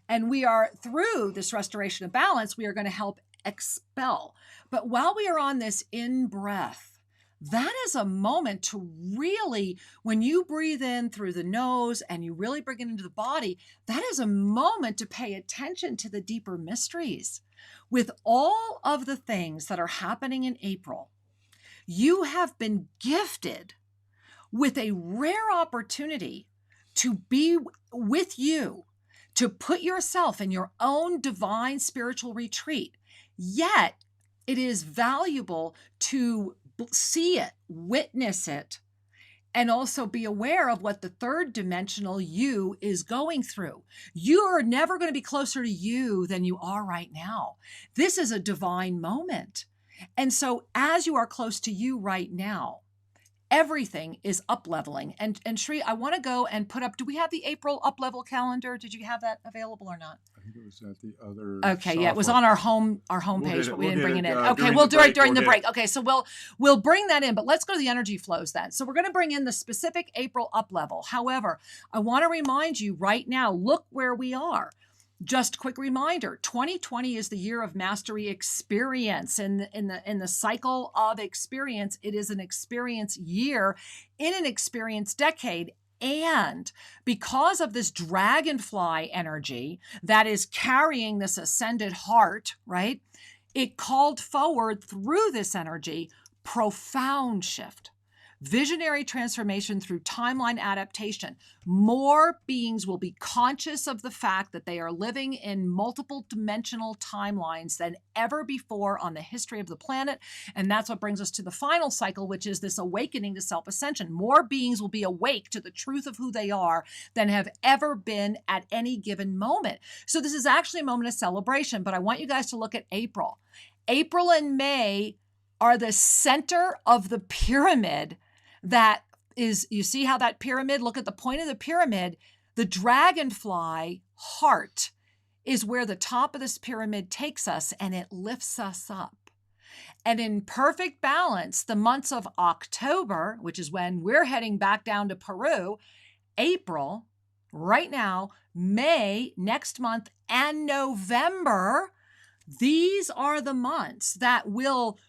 And we are, through this restoration of balance, we are going to help expel. But while we are on this in-breath, that is a moment to really, when you breathe in through the nose and you really bring it into the body, that is a moment to pay attention to the deeper mysteries. With all of the things that are happening in April, you have been gifted with a rare opportunity to be with you, to put yourself in your own divine spiritual retreat. Yet it is valuable to see it, witness it, and also be aware of what the third dimensional you is going through. You are never going to be closer to you than you are right now. This is a divine moment. And so as you are close to you right now, everything is upleveling. And Shri, I want to go and put up, do we have the April Uplevel calendar? Did you have that available or not? I think it was at the other Okay, software. Yeah, it was on our homepage, but we didn't bring it in. Okay, during we'll the do it break, during the break. Okay, so we'll bring that in, but let's go to the energy flows then. So we're going to bring in the specific April Uplevel. However, I want to remind you right now, look where we are. Just a quick reminder, 2020 is the year of mastery experience. In the cycle of experience, it is an experience year in an experience decade. And because of this dragonfly energy that is carrying this ascended heart, right? It called forward through this energy profound shift. Visionary transformation through timeline adaptation. More beings will be conscious of the fact that they are living in multiple dimensional timelines than ever before on the history of the planet. And that's what brings us to the final cycle, which is this awakening to self-ascension. More beings will be awake to the truth of who they are than have ever been at any given moment. So this is actually a moment of celebration, but I want you guys to look at April. April and May are the center of the pyramid. That is, you see how that pyramid, look at the point of the pyramid, the dragonfly heart is where the top of this pyramid takes us and it lifts us up. And in perfect balance, the months of October, which is when we're heading back down to Peru, April, right now, May, next month, and November, these are the months that will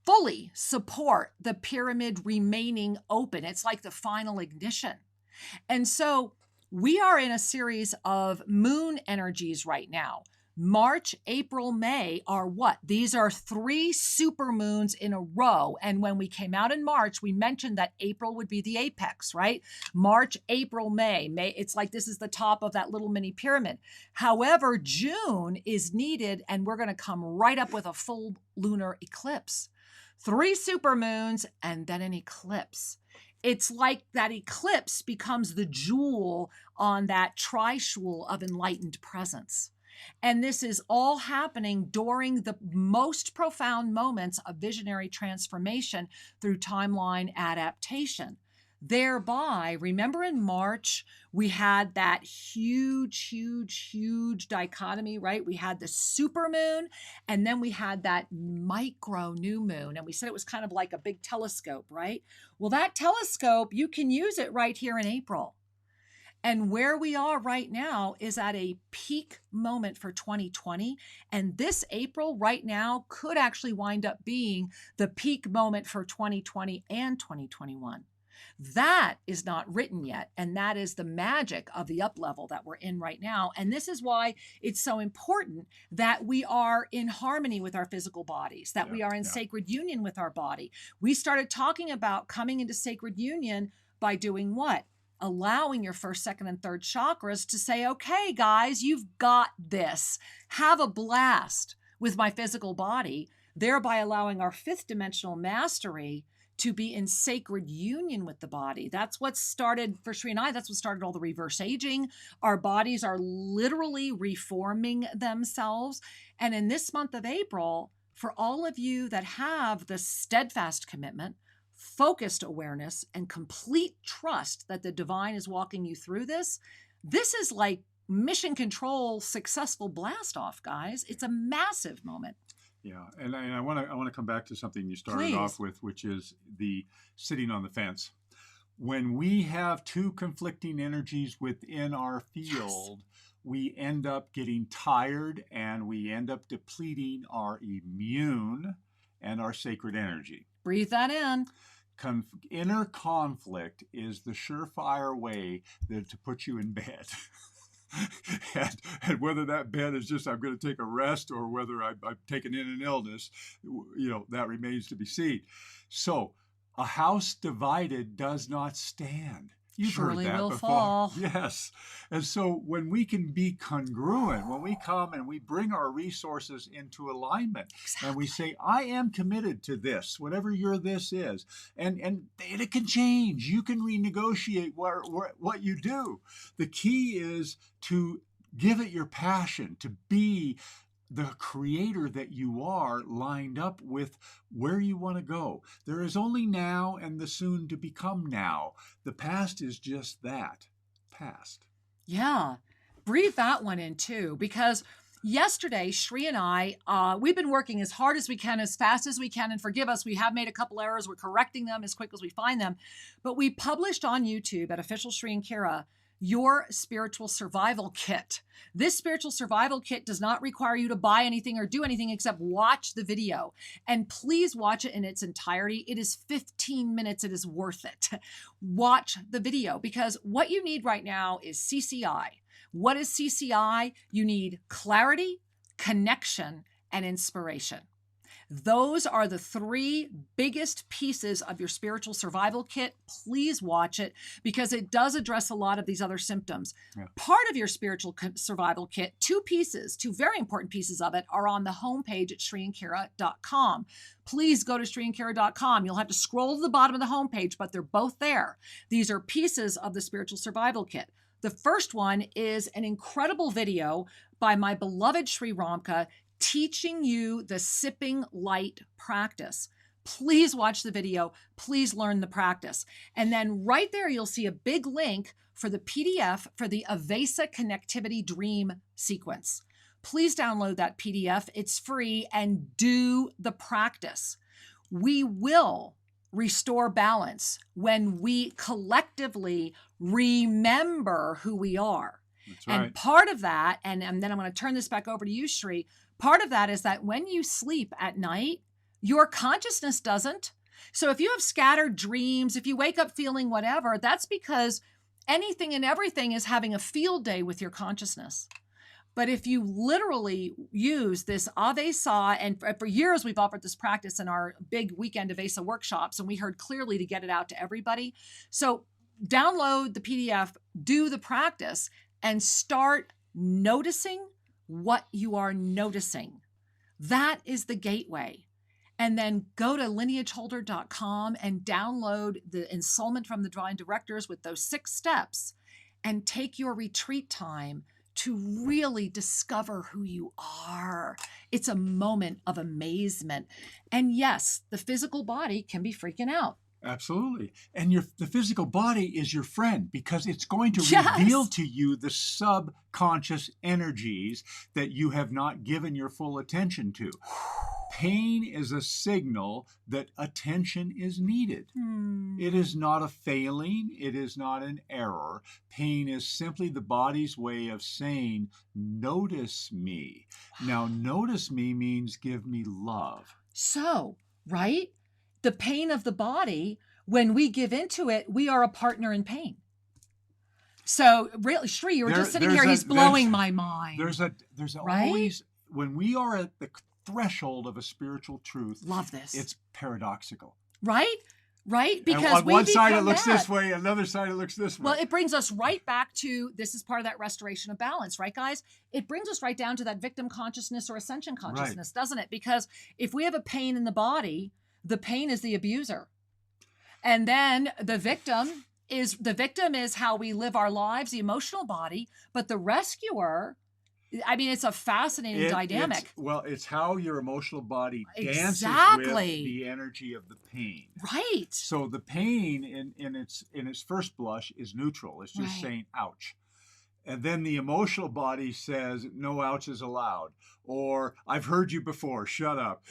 fully support the pyramid remaining open. It's like the final ignition. And so we are in a series of moon energies right now. March, April, May are what? These are 3 super moons in a row. And when we came out in March, we mentioned that April would be the apex, right? March, April, May. It's like this is the top of that little mini pyramid. However, June is needed, and we're going to come right up with a full lunar eclipse. 3 supermoons and then an eclipse. It's like that eclipse becomes the jewel on that trishul of enlightened presence. And this is all happening during the most profound moments of visionary transformation through timeline adaptation. Thereby, remember in March, we had that huge dichotomy, right? We had the supermoon, and then we had that micro new moon. And we said it was kind of like a big telescope, right? Well, that telescope, you can use it right here in April. And where we are right now is at a peak moment for 2020. And this April right now could actually wind up being the peak moment for 2020 and 2021. That is not written yet. And that is the magic of the up level that we're in right now. And this is why it's so important that we are in harmony with our physical bodies, that we are in sacred union with our body. We started talking about coming into sacred union by doing what? Allowing your first, second, and third chakras to say, okay, guys, you've got this. Have a blast with my physical body, thereby allowing our 5th dimensional mastery to be in sacred union with the body. That's what started, for Sri and I, that's what started all the reverse aging. Our bodies are literally reforming themselves. And in this month of April, for all of you that have the steadfast commitment, focused awareness, and complete trust that the divine is walking you through this is like mission control, successful blast off, guys. It's a massive moment. Yeah, and I want to come back to something you started off with, which is the sitting on the fence. When we have 2 conflicting energies within our field, we end up getting tired and we end up depleting our immune and our sacred energy. Breathe that in. Inner conflict is the surefire way to put you in bed. and whether that bed is just I'm going to take a rest or whether I've taken in an illness, that remains to be seen. So a house divided does not stand. You've Surely heard that will before. fall. Yes. And so when we can be congruent, when we come and we bring our resources into alignment, and we say, I am committed to this, whatever your this is, and it can change. You can renegotiate what you do. The key is to give it your passion, to be the creator that you are lined up with where you want to go. There is only now and the soon to become now. The past is just that, past. Yeah, breathe that one in too, because yesterday, Sri and I, we've been working as hard as we can, as fast as we can, and forgive us, we have made a couple errors. We're correcting them as quick as we find them. But we published on YouTube at Official Sri and Kira your spiritual survival kit. This spiritual survival kit does not require you to buy anything or do anything except watch the video. And please watch it in its entirety. It is 15 minutes. It is worth it. Watch the video, because what you need right now is CCI. What is CCI? You need clarity, connection, and inspiration. Those are the 3 biggest pieces of your spiritual survival kit. Please watch it because it does address a lot of these other symptoms. Yeah. Part of your spiritual survival kit, 2 very important pieces of it are on the homepage at ShriandKira.com. Please go to ShriandKira.com. You'll have to scroll to the bottom of the homepage, but they're both there. These are pieces of the spiritual survival kit. The first one is an incredible video by my beloved Sri Ramka teaching you the sipping light practice. Please watch the video. Please learn the practice. And then right there, you'll see a big link for the PDF for the Avesa Connectivity Dream Sequence. Please download that PDF. It's free and do the practice. We will restore balance when we collectively remember who we are. That's right. And part of that, and then I'm going to turn this back over to you, Shri, part of that is that when you sleep at night, your consciousness doesn't. So if you have scattered dreams, if you wake up feeling whatever, that's because anything and everything is having a field day with your consciousness. But if you literally use this Avesa, and for years we've offered this practice in our big weekend Avesa workshops, and we heard clearly to get it out to everybody. So download the PDF, do the practice, and start noticing what you are noticing. That is the gateway. And then go to lineageholder.com and download the installment from the Divine Directors with those 6 steps and take your retreat time to really discover who you are. It's a moment of amazement. And yes, the physical body can be freaking out. Absolutely. And the physical body is your friend because it's going to Yes. reveal to you the subconscious energies that you have not given your full attention to. Pain is a signal that attention is needed. It is not a failing. It is not an error. Pain is simply the body's way of saying, notice me. Now, notice me means give me love. So, right? The pain of the body, when we give into it, we are a partner in pain. So, really, Shri, you were just sitting here, he's blowing my mind. There's Right? always, when we are at the threshold of a spiritual truth, Love this. it's paradoxical. Right? Right? And Because on one side it become looks that. this way, another side it looks this way. Well, it brings us right back to, this is part of that restoration of balance, right, guys? It brings us right down to that victim consciousness or ascension consciousness, doesn't it? Because if we have a pain in the body, the pain is the abuser. And then the victim is how we live our lives, the emotional body, but the rescuer, I mean, it's a fascinating dynamic. It's how your emotional body dances Exactly. with the energy of the pain. Right. So the pain in its first blush is neutral. It's just Right. saying ouch. And then the emotional body says, no ouches allowed. Or I've heard you before, shut up,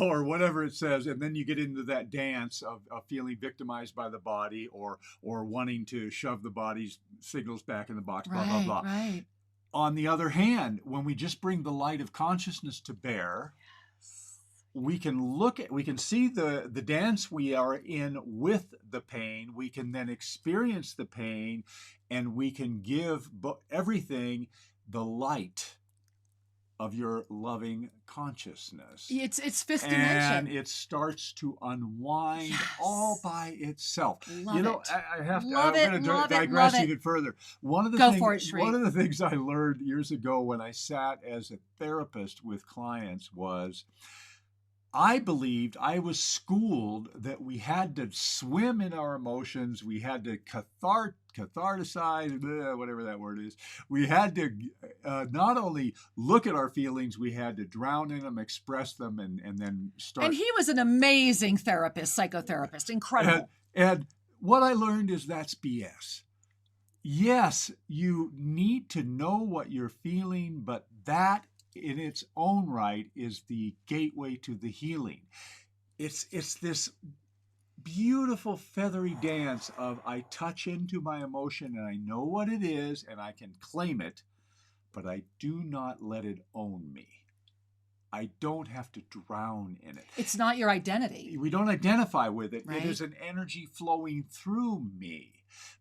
or whatever it says. And then you get into that dance of feeling victimized by the body or wanting to shove the body's signals back in the box, blah, blah, blah. Right. On the other hand, when we just bring the light of consciousness to bear, we can see the dance we are in with the pain. We can then experience the pain, and we can give everything the light of your loving consciousness. It's fifth and dimension. it starts to unwind Yes. all by itself. Love you know, it. I have to. Love I'm it, going to love it, digress love it. even further. One of the Go things, for it, Shri. one of the things I learned years ago when I sat as a therapist with clients was, I believed, I was schooled that we had to swim in our emotions. We had to catharticize, whatever that word is. We had to not only look at our feelings, we had to drown in them, express them, and then start. And he was an amazing therapist, psychotherapist, incredible. And what I learned is that's BS. Yes, you need to know what you're feeling, but that in its own right is the gateway to the healing. It's this beautiful feathery dance of I touch into my emotion and I know what it is and I can claim it, but I do not let it own me. I don't have to drown in it. It's not your identity. We don't identify with it. Right. It is an energy flowing through me.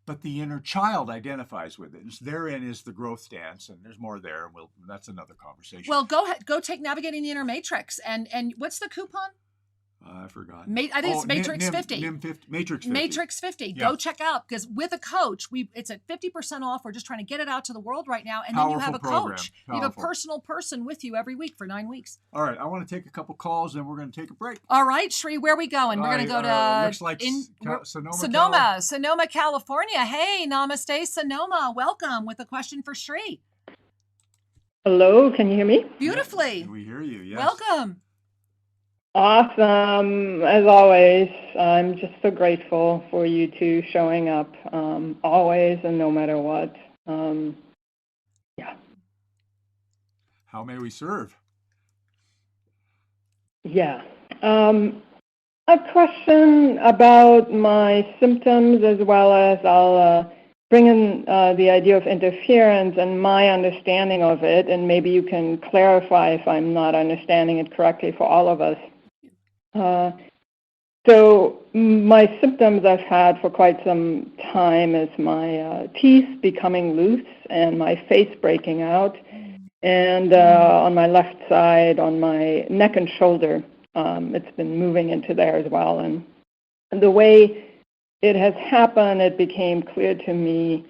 but the inner child identifies with it. And therein is the growth dance, and there's more there. That's another conversation. Well, go ahead, go take Navigating the Inner Matrix, and what's the coupon? I forgot. I think it's Matrix 50. Matrix 50. Matrix 50. Yeah. Go check out, because with a coach, it's at 50% off. We're just trying to get it out to the world right now. And Powerful then you have a program. coach. You have a personal person with you every week for 9 weeks. All right. I want to take a couple calls, and we're going to take a break. All right, Shri, where are we going? We're going to go to looks like Sonoma, California. Hey, namaste, Sonoma. Welcome with a question for Shri. Hello, can you hear me? Beautifully. We hear you, yes. Welcome. Awesome. As always, I'm just so grateful for you two showing up always and no matter what. Yeah. How may we serve? Yeah. A question about my symptoms, as well as I'll bring in the idea of interference and my understanding of it, and maybe you can clarify if I'm not understanding it correctly for all of us. So my symptoms I've had for quite some time is my teeth becoming loose and my face breaking out, and on my left side, on my neck and shoulder, it's been moving into there as well. And the way it has happened, it became clear to me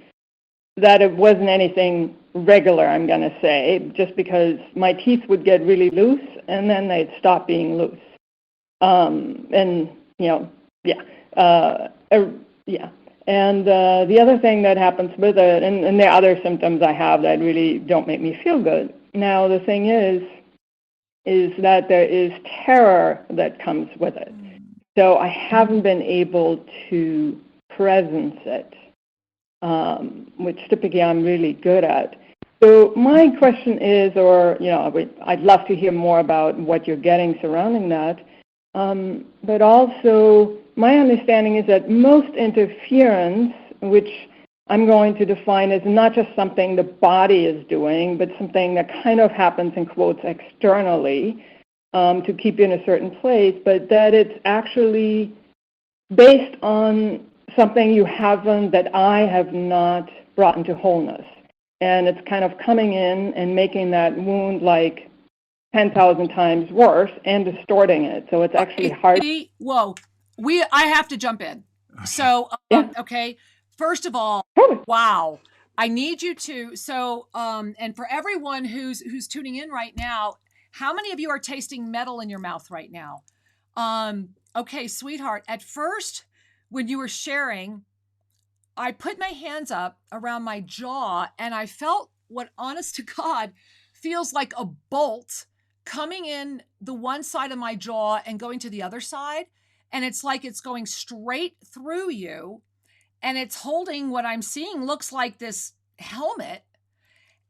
that it wasn't anything regular, I'm going to say, just because my teeth would get really loose and then they'd stop being loose. And, And the other thing that happens with it, and there are other symptoms I have that really don't make me feel good. Now, the thing is that there is terror that comes with it. So I haven't been able to presence it, which typically I'm really good at. So my question is, I'd love to hear more about what you're getting surrounding that. But also, my understanding is that most interference, which I'm going to define as not just something the body is doing, but something that kind of happens in quotes externally to keep you in a certain place, but that it's actually based on something that I have not brought into wholeness. And it's kind of coming in and making that wound like 10,000 times worse and distorting it. So it's actually hard. Whoa, I have to jump in. So, okay. First of all, wow, I need you to, and for everyone who's tuning in right now, how many of you are tasting metal in your mouth right now? Okay, sweetheart, at first, when you were sharing, I put my hands up around my jaw and I felt what, honest to God, feels like a bolt coming in the one side of my jaw and going to the other side. And it's like it's going straight through you. And it's holding what I'm seeing looks like this helmet.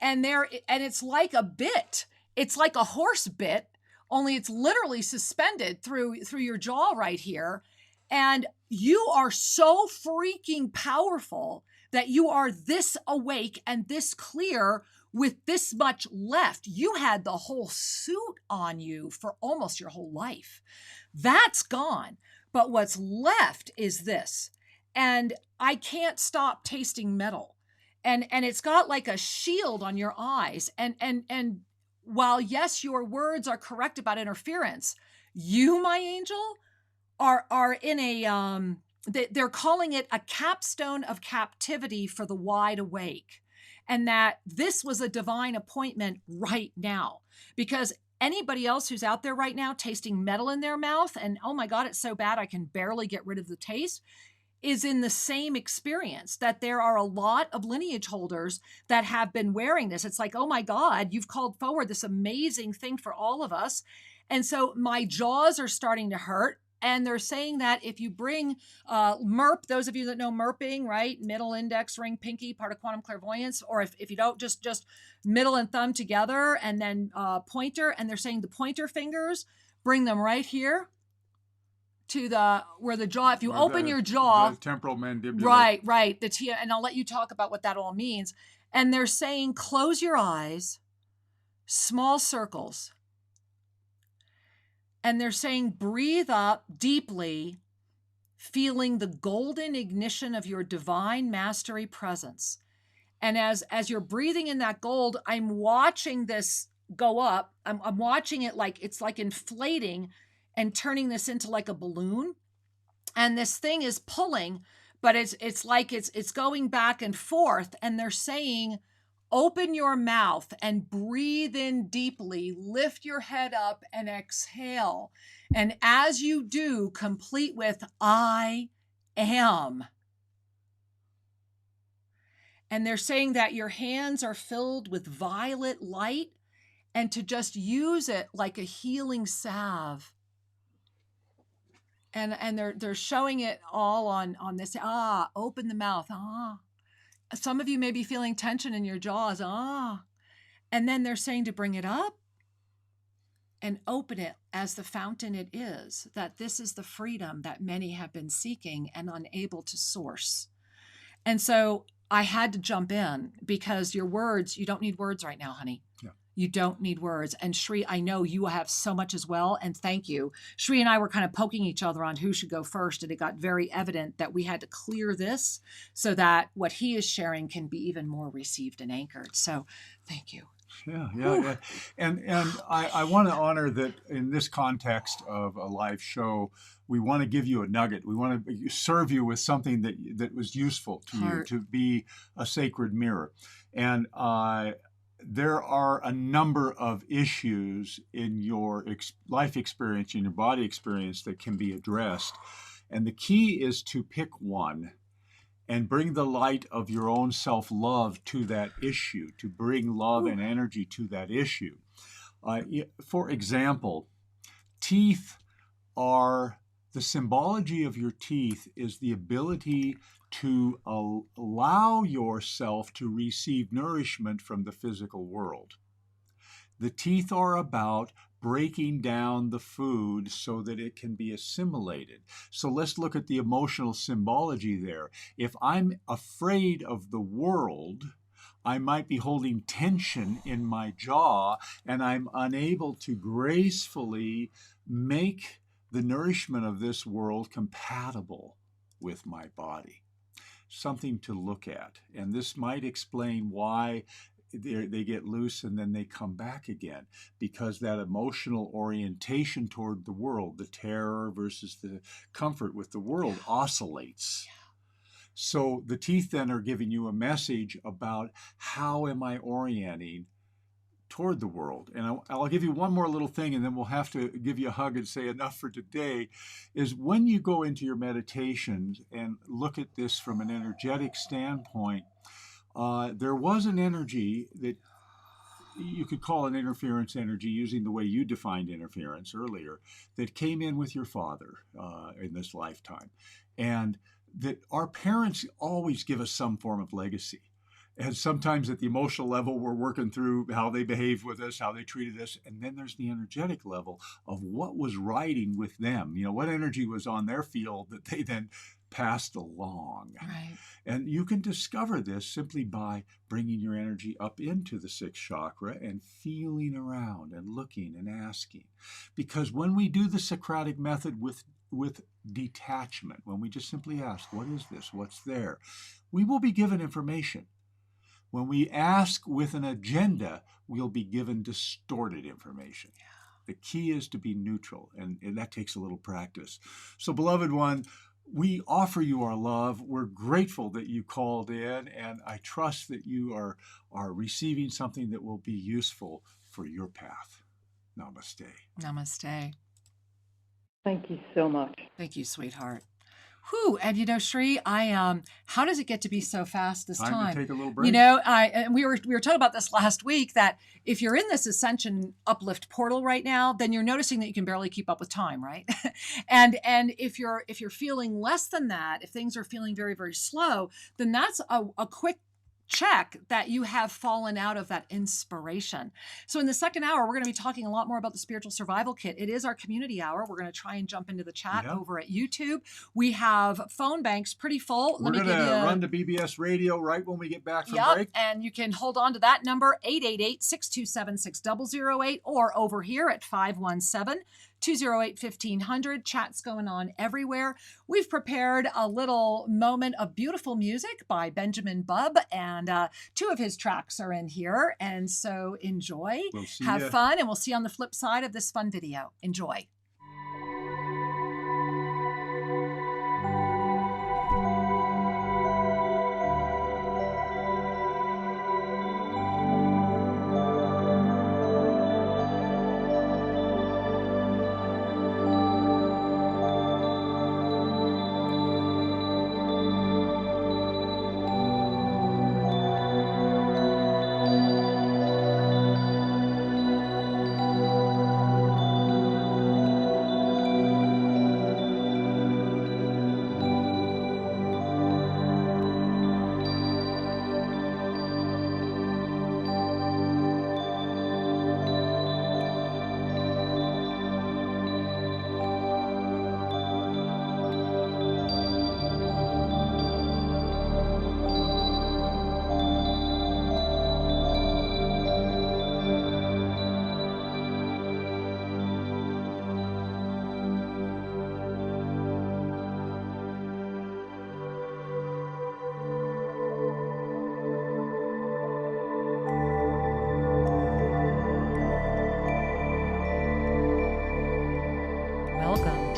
And it's like a bit. It's like a horse bit, only it's literally suspended through your jaw right here. And you are so freaking powerful that you are this awake and this clear with this much left. You had the whole suit on you for almost your whole life. That's gone. But what's left is this. And I can't stop tasting metal. And it's got like a shield on your eyes. And while, yes, your words are correct about interference, you, my angel, are in a, they're calling it a capstone of captivity for the wide awake. And that this was a divine appointment right now. Because anybody else who's out there right now tasting metal in their mouth, and oh my God, it's so bad I can barely get rid of the taste, is in the same experience, that there are a lot of lineage holders that have been wearing this. It's like, oh my God, you've called forward this amazing thing for all of us. And so my jaws are starting to hurt. And they're saying that if you bring MERP, those of you that know MERPing, right? Middle index, ring, pinky, part of quantum clairvoyance, or if you don't, just middle and thumb together and then pointer. And they're saying the pointer fingers, bring them right here to where the jaw, if you open your jaw, the temporal mandibular. Right. And I'll let you talk about what that all means. And they're saying, close your eyes, small circles. And they're saying, breathe up deeply feeling the golden ignition of your divine mastery presence. And as you're breathing in that gold, I'm watching this go up. I'm watching it like it's like inflating and turning this into like a balloon. And this thing is pulling, but it's like it's going back and forth. And they're saying, open your mouth and breathe in deeply, lift your head up and exhale. And as you do, complete with I am. And they're saying that your hands are filled with violet light and to just use it like a healing salve. And they're showing it all on this. Open the mouth. Some of you may be feeling tension in your jaws. And then they're saying to bring it up and open it as the fountain it is, that this is the freedom that many have been seeking and unable to source. And so I had to jump in because your words, you don't need words right now, honey. Yeah. You don't need words. And Shri, I know you have so much as well. And thank you. Shri and I were kind of poking each other on who should go first. And it got very evident that we had to clear this so that what he is sharing can be even more received and anchored. So thank you. Yeah. And I want to honor that in this context of a live show, we want to give you a nugget. We want to serve you with something that was useful to you, to be a sacred mirror. And there are a number of issues in your life experience, in your body experience that can be addressed. And the key is to pick one and bring the light of your own self-love to that issue, to bring love and energy to that issue. For example, teeth are, the symbology of your teeth is the ability to allow yourself to receive nourishment from the physical world. The teeth are about breaking down the food so that it can be assimilated. So let's look at the emotional symbology there. If I'm afraid of the world, I might be holding tension in my jaw and I'm unable to gracefully make the nourishment of this world compatible with my body. Something to look at. And this might explain why they get loose and then they come back again, because that emotional orientation toward the world, the terror versus the comfort with the world, oscillates. So the teeth then are giving you a message about how am I orienting toward the world. And I'll give you one more little thing and then we'll have to give you a hug and say enough for today, is when you go into your meditations and look at this from an energetic standpoint, there was an energy that you could call an interference energy, using the way you defined interference earlier, that came in with your father in this lifetime. And that our parents always give us some form of legacy. And sometimes at the emotional level, we're working through how they behaved with us, how they treated us. And then there's the energetic level of what was riding with them. You know, what energy was on their field that they then passed along. Right. And you can discover this simply by bringing your energy up into the sixth chakra and feeling around and looking and asking. Because when we do the Socratic method with detachment, when we just simply ask, what is this? What's there? We will be given information. When we ask with an agenda, we'll be given distorted information. The key is to be neutral, and that takes a little practice. So, beloved one, we offer you our love. We're grateful that you called in, and I trust that you are receiving something that will be useful for your path. Namaste. Namaste. Thank you so much. Thank you, sweetheart. Whew. And you know, Shri, how does it get to be so fast this time? Time to take a little break. You know, and we were talking about this last week, that if you're in this Ascension uplift portal right now, then you're noticing that you can barely keep up with time, right? and if you're feeling less than that, if things are feeling very, very slow, then that's a quick check that you have fallen out of that inspiration. So in the second hour, we're going to be talking a lot more about the spiritual survival kit. It is our community hour. We're going to try and jump into the chat over at YouTube. We have phone banks pretty full. We're going to run to BBS radio right when we get back from break. And you can hold on to that number, 888-627-6008, or over here at 208-1500. Chat's going on everywhere. We've prepared a little moment of beautiful music by Benjamin Bubb, and 2 of his tracks are in here. And so enjoy, have fun, and we'll see you on the flip side of this fun video. Enjoy.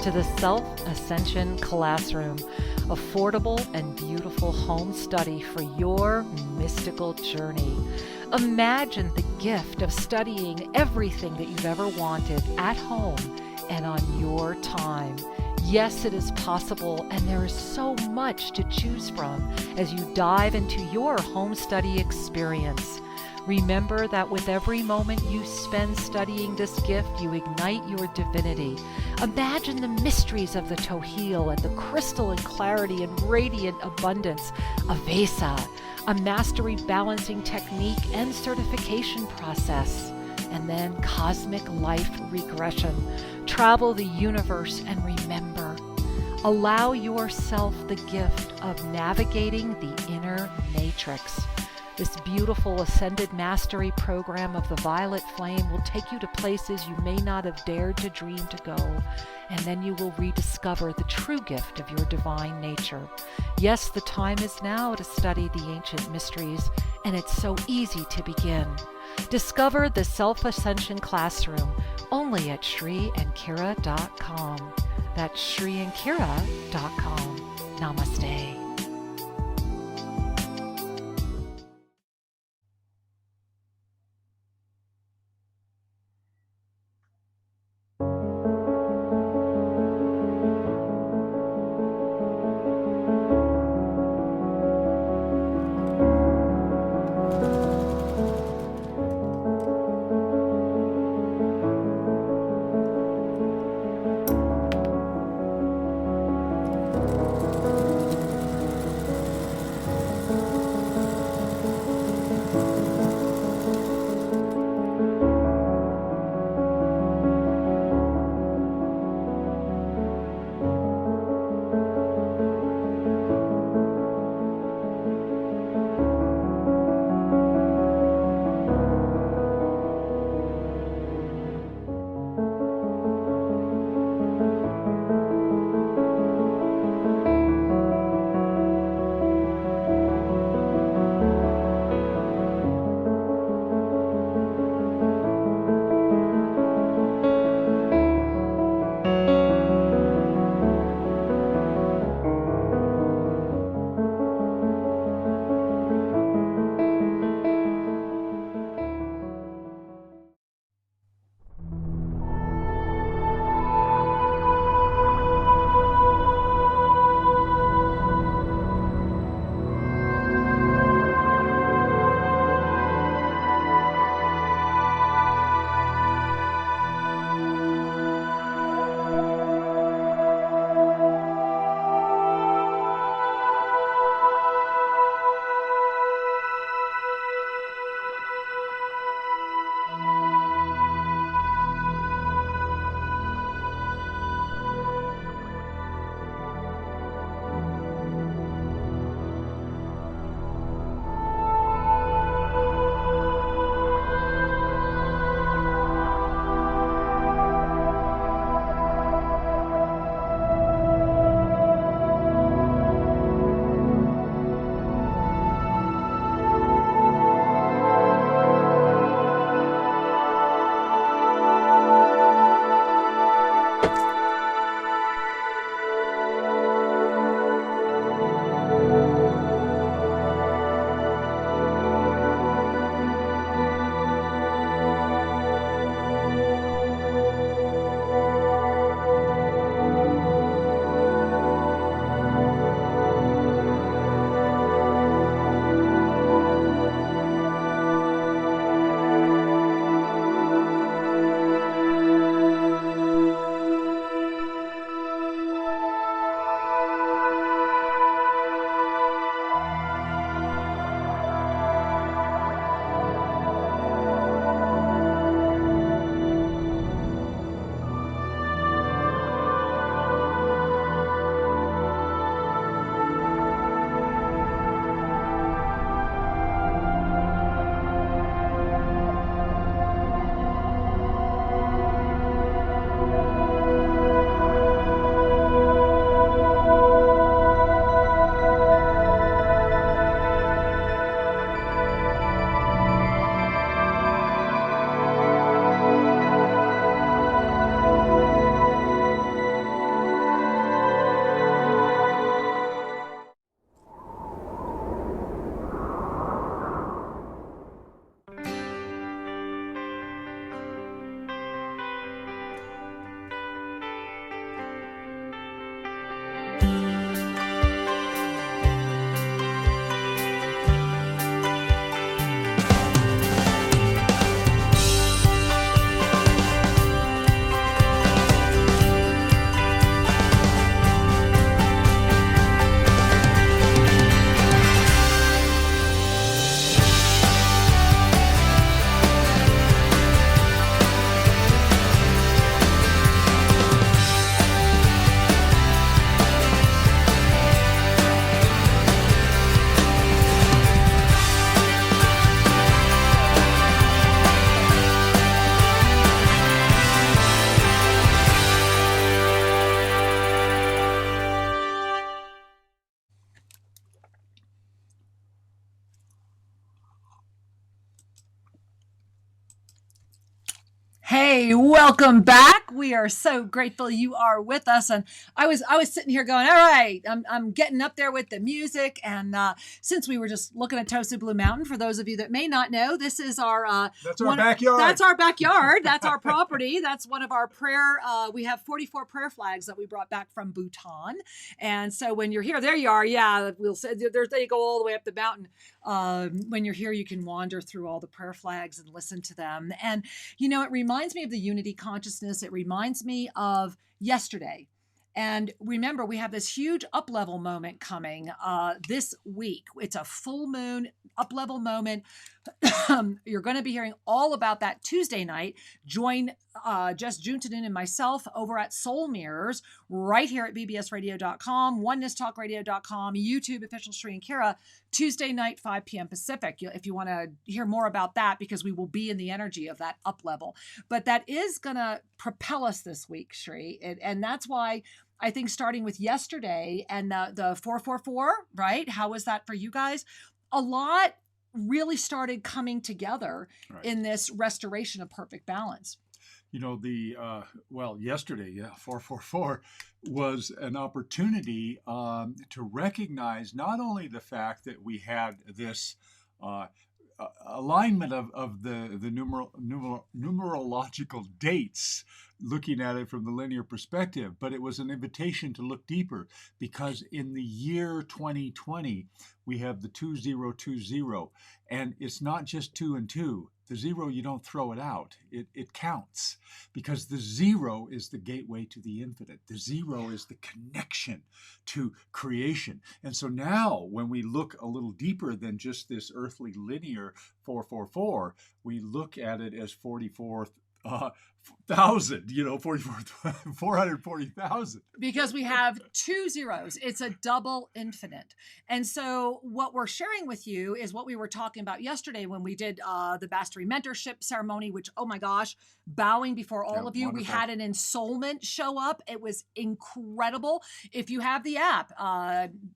To the Self-Ascension Classroom, affordable and beautiful home study for your mystical journey. Imagine the gift of studying everything that you've ever wanted at home and on your time. Yes, it is possible, and there is so much to choose from as you dive into your home study experience. Remember that with every moment you spend studying this gift, you ignite your divinity. Imagine the mysteries of the Tohil and the crystalline clarity and radiant abundance of Vesa, a mastery balancing technique and certification process, and then cosmic life regression. Travel the universe and remember. Allow yourself the gift of navigating the inner matrix. This beautiful Ascended Mastery program of the Violet Flame will take you to places you may not have dared to dream to go, and then you will rediscover the true gift of your divine nature. Yes, the time is now to study the ancient mysteries, and it's so easy to begin. Discover the Self-Ascension Classroom only at ShriAndKira.com. That's ShriAndKira.com. Namaste. Hey, welcome back. We are so grateful you are with us. And I was sitting here going, all right, I'm getting up there with the music. And since we were just looking at Toasted Blue Mountain, for those of you that may not know, this is our that's our backyard. That's our backyard. That's our property. That's one of our prayer. We have 44 prayer flags that we brought back from Bhutan. And so when you're here, there you are. Yeah, we'll say they go all the way up the mountain. When you're here, you can wander through all the prayer flags and listen to them. And it reminds me of the unity consciousness. It reminds me of yesterday. And remember, we have this huge up-level moment coming this week. It's a full moon up-level moment. You're going to be hearing all about that Tuesday night. Join Jess Juntanen and myself over at Soul Mirrors right here at bbsradio.com, onenesstalkradio.com, YouTube, official Sri and Kira, Tuesday night, 5 p.m. Pacific, if you want to hear more about that, because we will be in the energy of that up level. But that is going to propel us this week, Sri. And that's why I think starting with yesterday and the 444, right? How was that for you guys? A lot really started coming together in this restoration of perfect balance. Yesterday, 444 was an opportunity to recognize not only the fact that we had this alignment of the numerological dates, looking at it from the linear perspective, but it was an invitation to look deeper, because in the year 2020, we have the 2020, and it's not just 2 and 2. The 0, you don't throw it out. It counts, because the 0 is the gateway to the infinite. The 0 is the connection to creation. And so now when we look a little deeper than just this earthly linear 444, we look at it as 44,000, 440,000. Because we have 2 zeros. It's a double infinite. And so what we're sharing with you is what we were talking about yesterday when we did the Mastery Mentorship ceremony, which, oh my gosh, bowing before all of you. Wonderful. We had an ensoulment show up. It was incredible. If you have the app,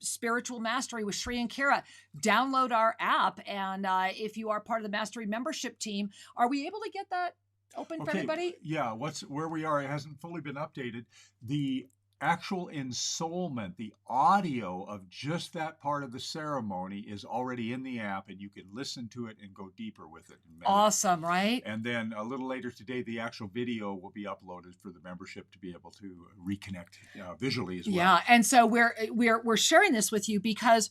Spiritual Mastery with Sri and Kira, download our app. And if you are part of the Mastery membership team, are we able to get that open for everybody? Yeah, where we are, it hasn't fully been updated. The actual ensoulment, the audio of just that part of the ceremony is already in the app, and you can listen to it and go deeper with it. Awesome, right? And then a little later today, the actual video will be uploaded for the membership to be able to reconnect visually as well. Yeah, and so we're sharing this with you because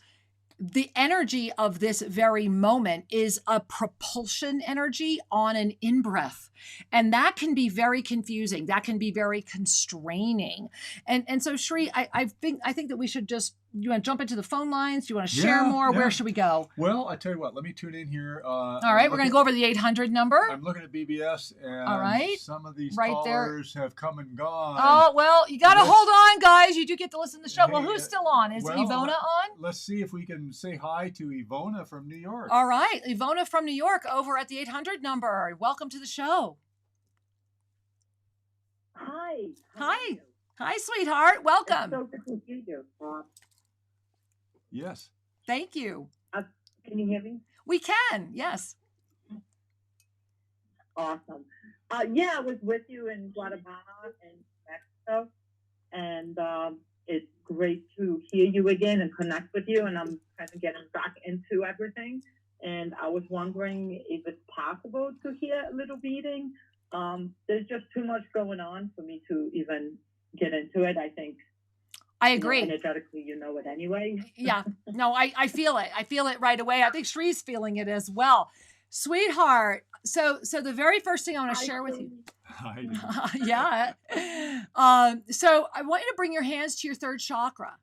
the energy of this very moment is a propulsion energy on an in-breath. And that can be very confusing. That can be very constraining. And so, Sri, I think that we should just, you want to jump into the phone lines? Do you want to share more? Yeah. Where should we go? Well, I tell you what, let me tune in here. All right, we're going to go over the 800 number. I'm looking at BBS, and all right. Some of these callers have come and gone. Oh, well, you got to hold on, guys. You do get to listen to the show. Well, who's still on? Is Ivona on? Let's see if we can say hi to Ivona from New York. All right, Ivona from New York over at the 800 number. Welcome to the show. Hi. Hi. Hi, sweetheart. Welcome. It's so good to see you. Yes. Thank you. Can you hear me? We can, yes. Awesome. I was with you in Guatemala and Mexico, and it's great to hear you again and connect with you, and I'm kind of getting back into everything, and I was wondering if it's possible to hear a little reading. There's just too much going on for me to even get into it, I think. I agree. Energetically, you know it anyway. Yeah. No, I feel it. I feel it right away. I think Shree's feeling it as well. Sweetheart. So the very first thing I want to share with you. Hi. Yeah. So I want you to bring your hands to your third chakra.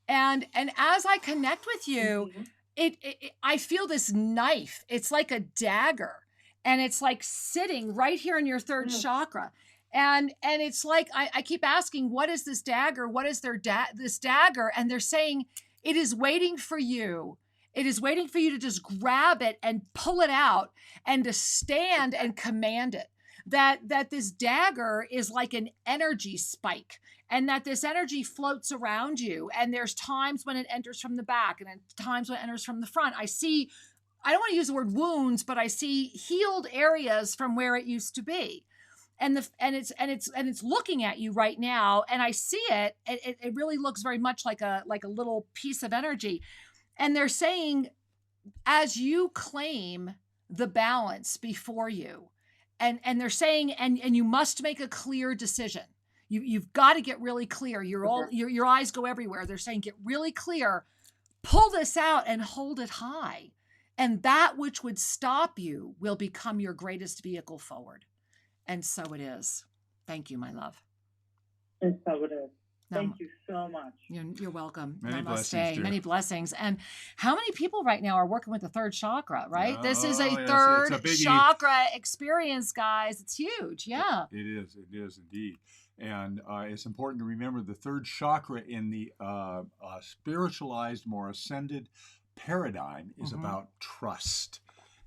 And as I connect with you, I feel this knife. It's like a dagger. And it's like sitting right here in your third chakra. And it's like, I keep asking, what is this dagger? What is this dagger? And they're saying, it is waiting for you. It is waiting for you to just grab it and pull it out and to stand and command it. That this dagger is like an energy spike, and that this energy floats around you. And there's times when it enters from the back and times when it enters from the front. I don't want to use the word wounds, but I see healed areas from where it used to be. and it's looking at you right now, and I see it. It really looks very much like a little piece of energy, and they're saying, as you claim the balance before you, and they're saying, and you must make a clear decision. You've got to get really clear. Your eyes go everywhere. They're saying, get really clear, pull this out and hold it high. And that which would stop you will become your greatest vehicle forward. And so it is. Thank you, my love. And so it is. Thank you so much. You're welcome. Many Namaste. blessings, dear. Many blessings. And how many people right now are working with the third chakra, right? This is a yes, third it's a biggie. chakra experience, guys. It's huge. Yeah. It is indeed. And it's important to remember the third chakra in the spiritualized, more ascended paradigm is about trust.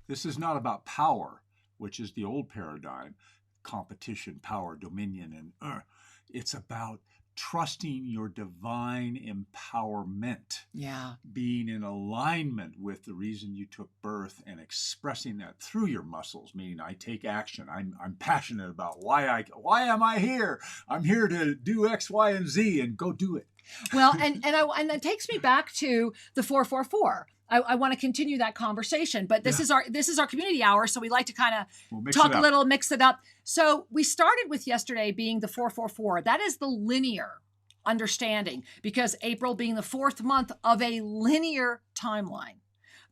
This is not about power, which is the old paradigm, competition, power, dominion, and it's about trusting your divine empowerment. Yeah. Being in alignment with the reason you took birth and expressing that through your muscles, meaning I take action. I'm passionate about why am I here? I'm here to do X, Y, and Z, and go do it. Well, and that takes me back to the 444. I want to continue that conversation, but this is our community hour, so we like to kind of talk a little, mix it up. So we started with yesterday being the 444. That is the linear understanding, because April being the 4th month of a linear timeline,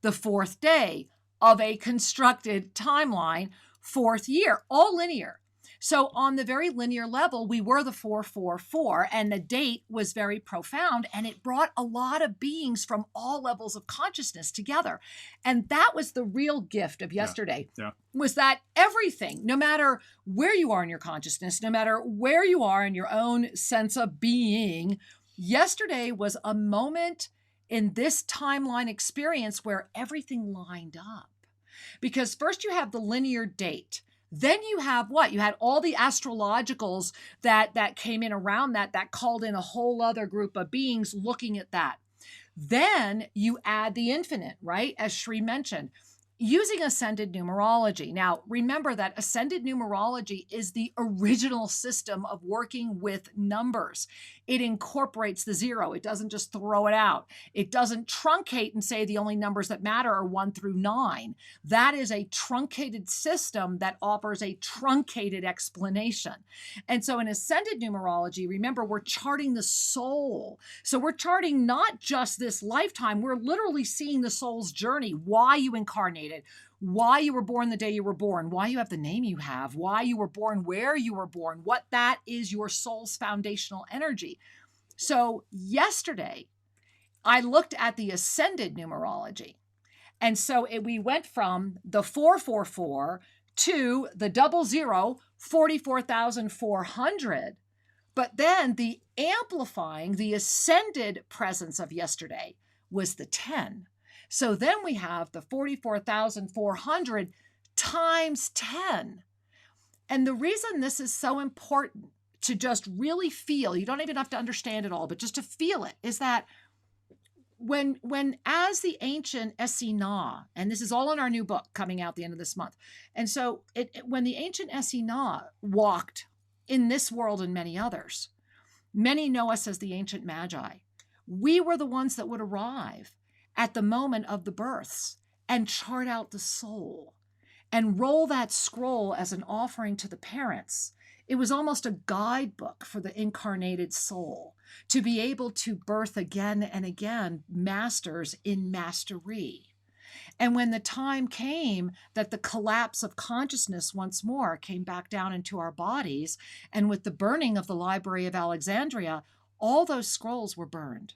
the 4th day of a constructed timeline, 4th year, all linear. So on the very linear level, we were the 444, and the date was very profound, and it brought a lot of beings from all levels of consciousness together. And that was the real gift of yesterday, was that everything, no matter where you are in your consciousness, no matter where you are in your own sense of being, yesterday was a moment in this timeline experience where everything lined up. Because first you have the linear date. Then you have what? You had all the astrologicals that came in around that called in a whole other group of beings looking at that. Then you add the infinite, right? As Shri mentioned, using ascended numerology. Now, remember that ascended numerology is the original system of working with numbers. It incorporates the zero. It doesn't just throw it out. It doesn't truncate and say the only numbers that matter are 1 through 9. That is a truncated system that offers a truncated explanation. And so in ascended numerology, remember, we're charting the soul. So we're charting not just this lifetime, we're literally seeing the soul's journey, why you incarnated, why you were born the day you were born, why you have the name you have, why you were born, where you were born, what that is your soul's foundational energy. So yesterday, I looked at the ascended numerology. And so we went from the 444 to the 00, 44,400. But then the amplifying, the ascended presence of yesterday was the 10. So then we have the 44,400 times 10. And the reason this is so important to just really feel, you don't even have to understand it all, but just to feel it, is that when as the ancient Esina, and this is all in our new book coming out the end of this month. And so when the ancient Esina walked in this world and many others, many know us as the ancient Magi. We were the ones that would arrive at the moment of the births and chart out the soul and roll that scroll as an offering to the parents. It was almost a guidebook for the incarnated soul to be able to birth again and again masters in mastery. And when the time came that the collapse of consciousness once more came back down into our bodies, and with the burning of the Library of Alexandria, all those scrolls were burned.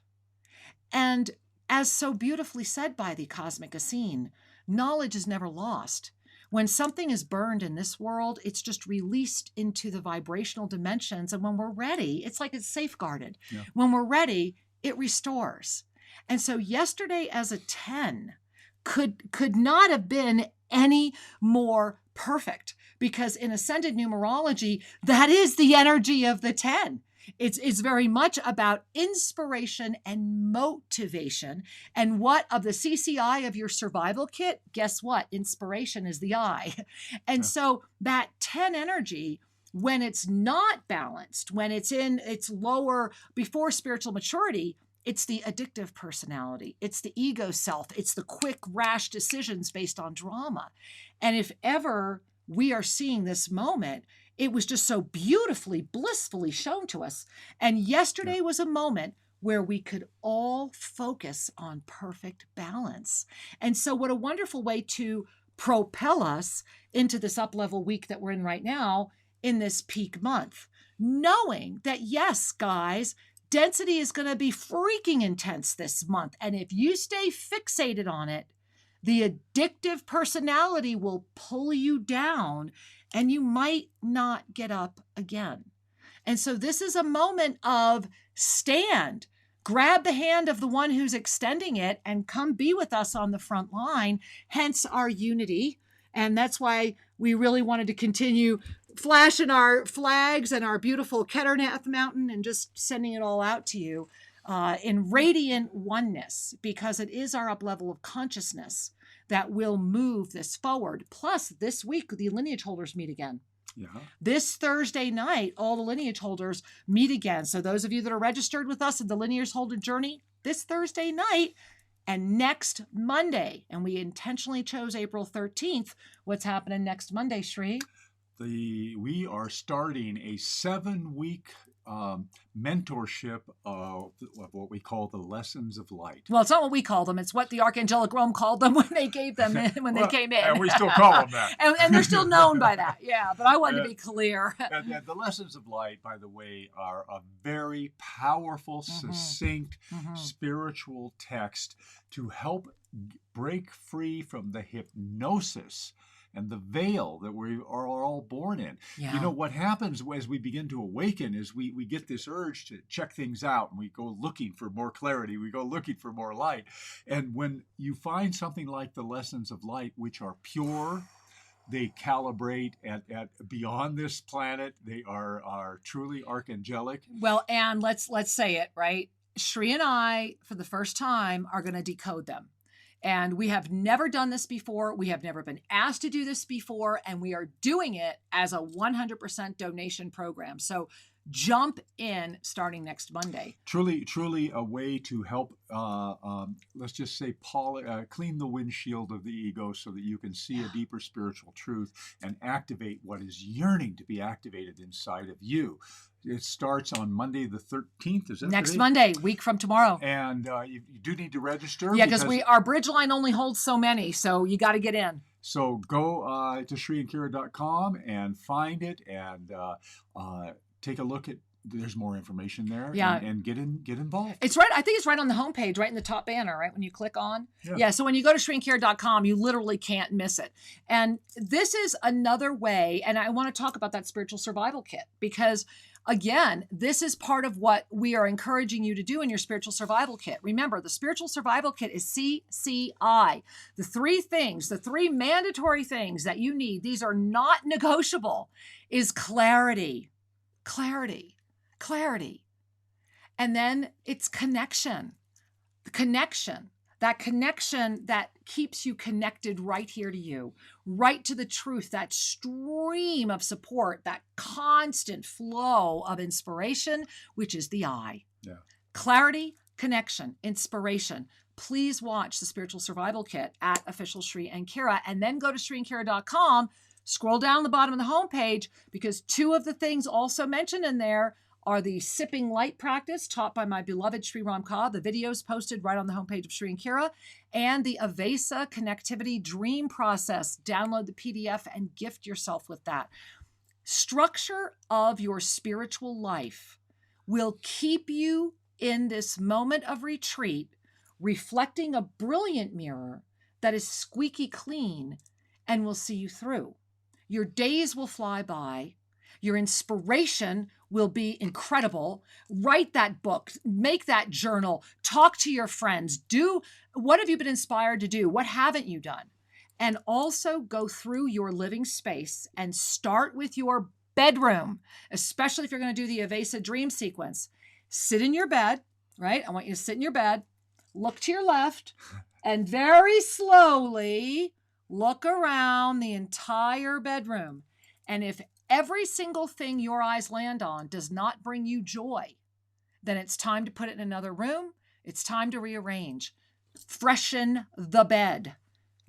And as so beautifully said by the cosmic Essene, knowledge is never lost. When something is burned in this world, it's just released into the vibrational dimensions. And when we're ready, it's like it's safeguarded. Yeah. When we're ready, it restores. And so yesterday as a 10 could not have been any more perfect, because in ascended numerology, that is the energy of the 10. It's very much about inspiration and motivation. And what of the CCI of your survival kit? Guess what? Inspiration is the I. And so that 10 energy when it's not balanced, when it's in its lower, before spiritual maturity, it's the addictive personality. It's the ego self. It's the quick, rash decisions based on drama. And if ever we are seeing this moment, it was just so beautifully, blissfully shown to us. And yesterday was a moment where we could all focus on perfect balance. And so what a wonderful way to propel us into this up-level week that we're in right now, in this peak month, knowing that, yes, guys, density is going to be freaking intense this month. And if you stay fixated on it, the addictive personality will pull you down and you might not get up again. And so this is a moment of stand, grab the hand of the one who's extending it and come be with us on the front line, hence our unity. And that's why we really wanted to continue flashing our flags and our beautiful Ketternath Mountain and just sending it all out to you in radiant oneness, because it is our up level of consciousness that will move this forward. Plus, this week, the lineage holders meet again. Yeah. This Thursday night, all the lineage holders meet again. So those of you that are registered with us in the lineage holder journey, this Thursday night and next Monday, and we intentionally chose April 13th. What's happening next Monday, Sri? We are starting a 7-week mentorship of what we call the lessons of light. Well, it's not what we call them. It's what the Archangelic Realm called them when they gave them when they came in. And we still call them that. and they're still known by that. Yeah, but I wanted to be clear. And the lessons of light, by the way, are a very powerful, succinct, spiritual text to help break free from the hypnosis and the veil that we are all born in. Yeah. You know, what happens as we begin to awaken is we get this urge to check things out, and we go looking for more clarity, we go looking for more light. And when you find something like the lessons of light, which are pure, they calibrate at beyond this planet, they are truly archangelic. Well, and let's say it, right? Sri and I, for the first time, are going to decode them. And we have never done this before. We have never been asked to do this before. And we are doing it as a 100% donation program. So jump in starting next Monday. Truly a way to help, let's just say, clean the windshield of the ego so that you can see a deeper spiritual truth and activate what is yearning to be activated inside of you. It starts on Monday the 13th. Is that next today? Monday, week from tomorrow. And you do need to register. Yeah, because our bridge line only holds so many, so you got to get in. So go to ShriandKira.com and find it, and take a look at. There's more information there. Yeah. And get involved. It's right. I think it's right on the homepage, right in the top banner, right when you click on. Yeah. So when you go to ShriandKira.com, you literally can't miss it. And this is another way. And I want to talk about that spiritual survival kit, because again, this is part of what we are encouraging you to do in your spiritual survival kit. Remember, the spiritual survival kit is CCI. The 3 things, the 3 mandatory things that you need, these are not negotiable, is clarity. And then it's connection. The connection. That connection that keeps you connected right here to you, right to the truth, that stream of support, that constant flow of inspiration, which is the I. Yeah. Clarity, connection, inspiration. Please watch the Spiritual Survival Kit at Official Sri and Kira, and then go to ShriandKira.com, scroll down the bottom of the homepage, because 2 of the things also mentioned in there are the sipping light practice taught by my beloved Sri Ramka, the videos posted right on the homepage of Sri and Kira, and the Avesa connectivity dream process. Download the PDF and gift yourself with that. Structure of your spiritual life will keep you in this moment of retreat, reflecting a brilliant mirror that is squeaky clean and will see you through. Your days will fly by. Your inspiration will be incredible. Write that book, make that journal, talk to your friends, do what have you been inspired to do? What haven't you done? And also go through your living space and start with your bedroom, especially if you're going to do the Avesa dream sequence. Sit in your bed, right? I want you to sit in your bed, look to your left, and very slowly look around the entire bedroom. And if every single thing your eyes land on does not bring you joy, then it's time to put it in another room. It's time to rearrange. Freshen the bed.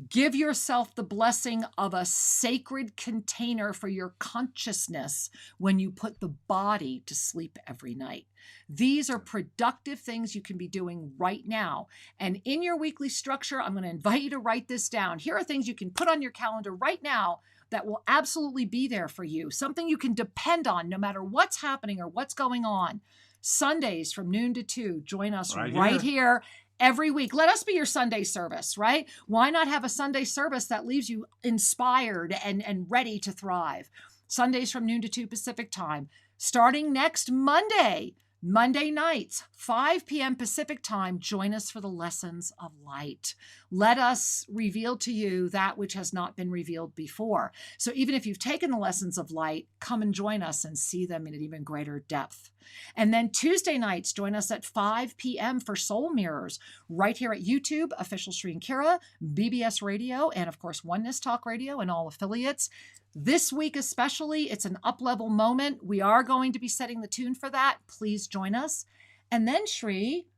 Give yourself the blessing of a sacred container for your consciousness when you put the body to sleep every night. These are productive things you can be doing right now. And in your weekly structure, I'm going to invite you to write this down. Here are things you can put on your calendar right now that will absolutely be there for you. Something you can depend on no matter what's happening or what's going on. Sundays from noon to 2. Join us right here. Every week. Let us be your Sunday service, right? Why not have a Sunday service that leaves you inspired and ready to thrive? Sundays from noon to 2 Pacific time. Starting next Monday nights, 5 p.m. Pacific time, join us for the lessons of light. Let us reveal to you that which has not been revealed before. So even if you've taken the lessons of light, come and join us and see them in an even greater depth. And then Tuesday nights, join us at 5 p.m. for Soul Mirrors, right here at YouTube, Official Sri and Kira, BBS Radio, and of course, Oneness Talk Radio and all affiliates. This week especially, it's an up-level moment. We are going to be setting the tune for that. Please join us. And then, Sri,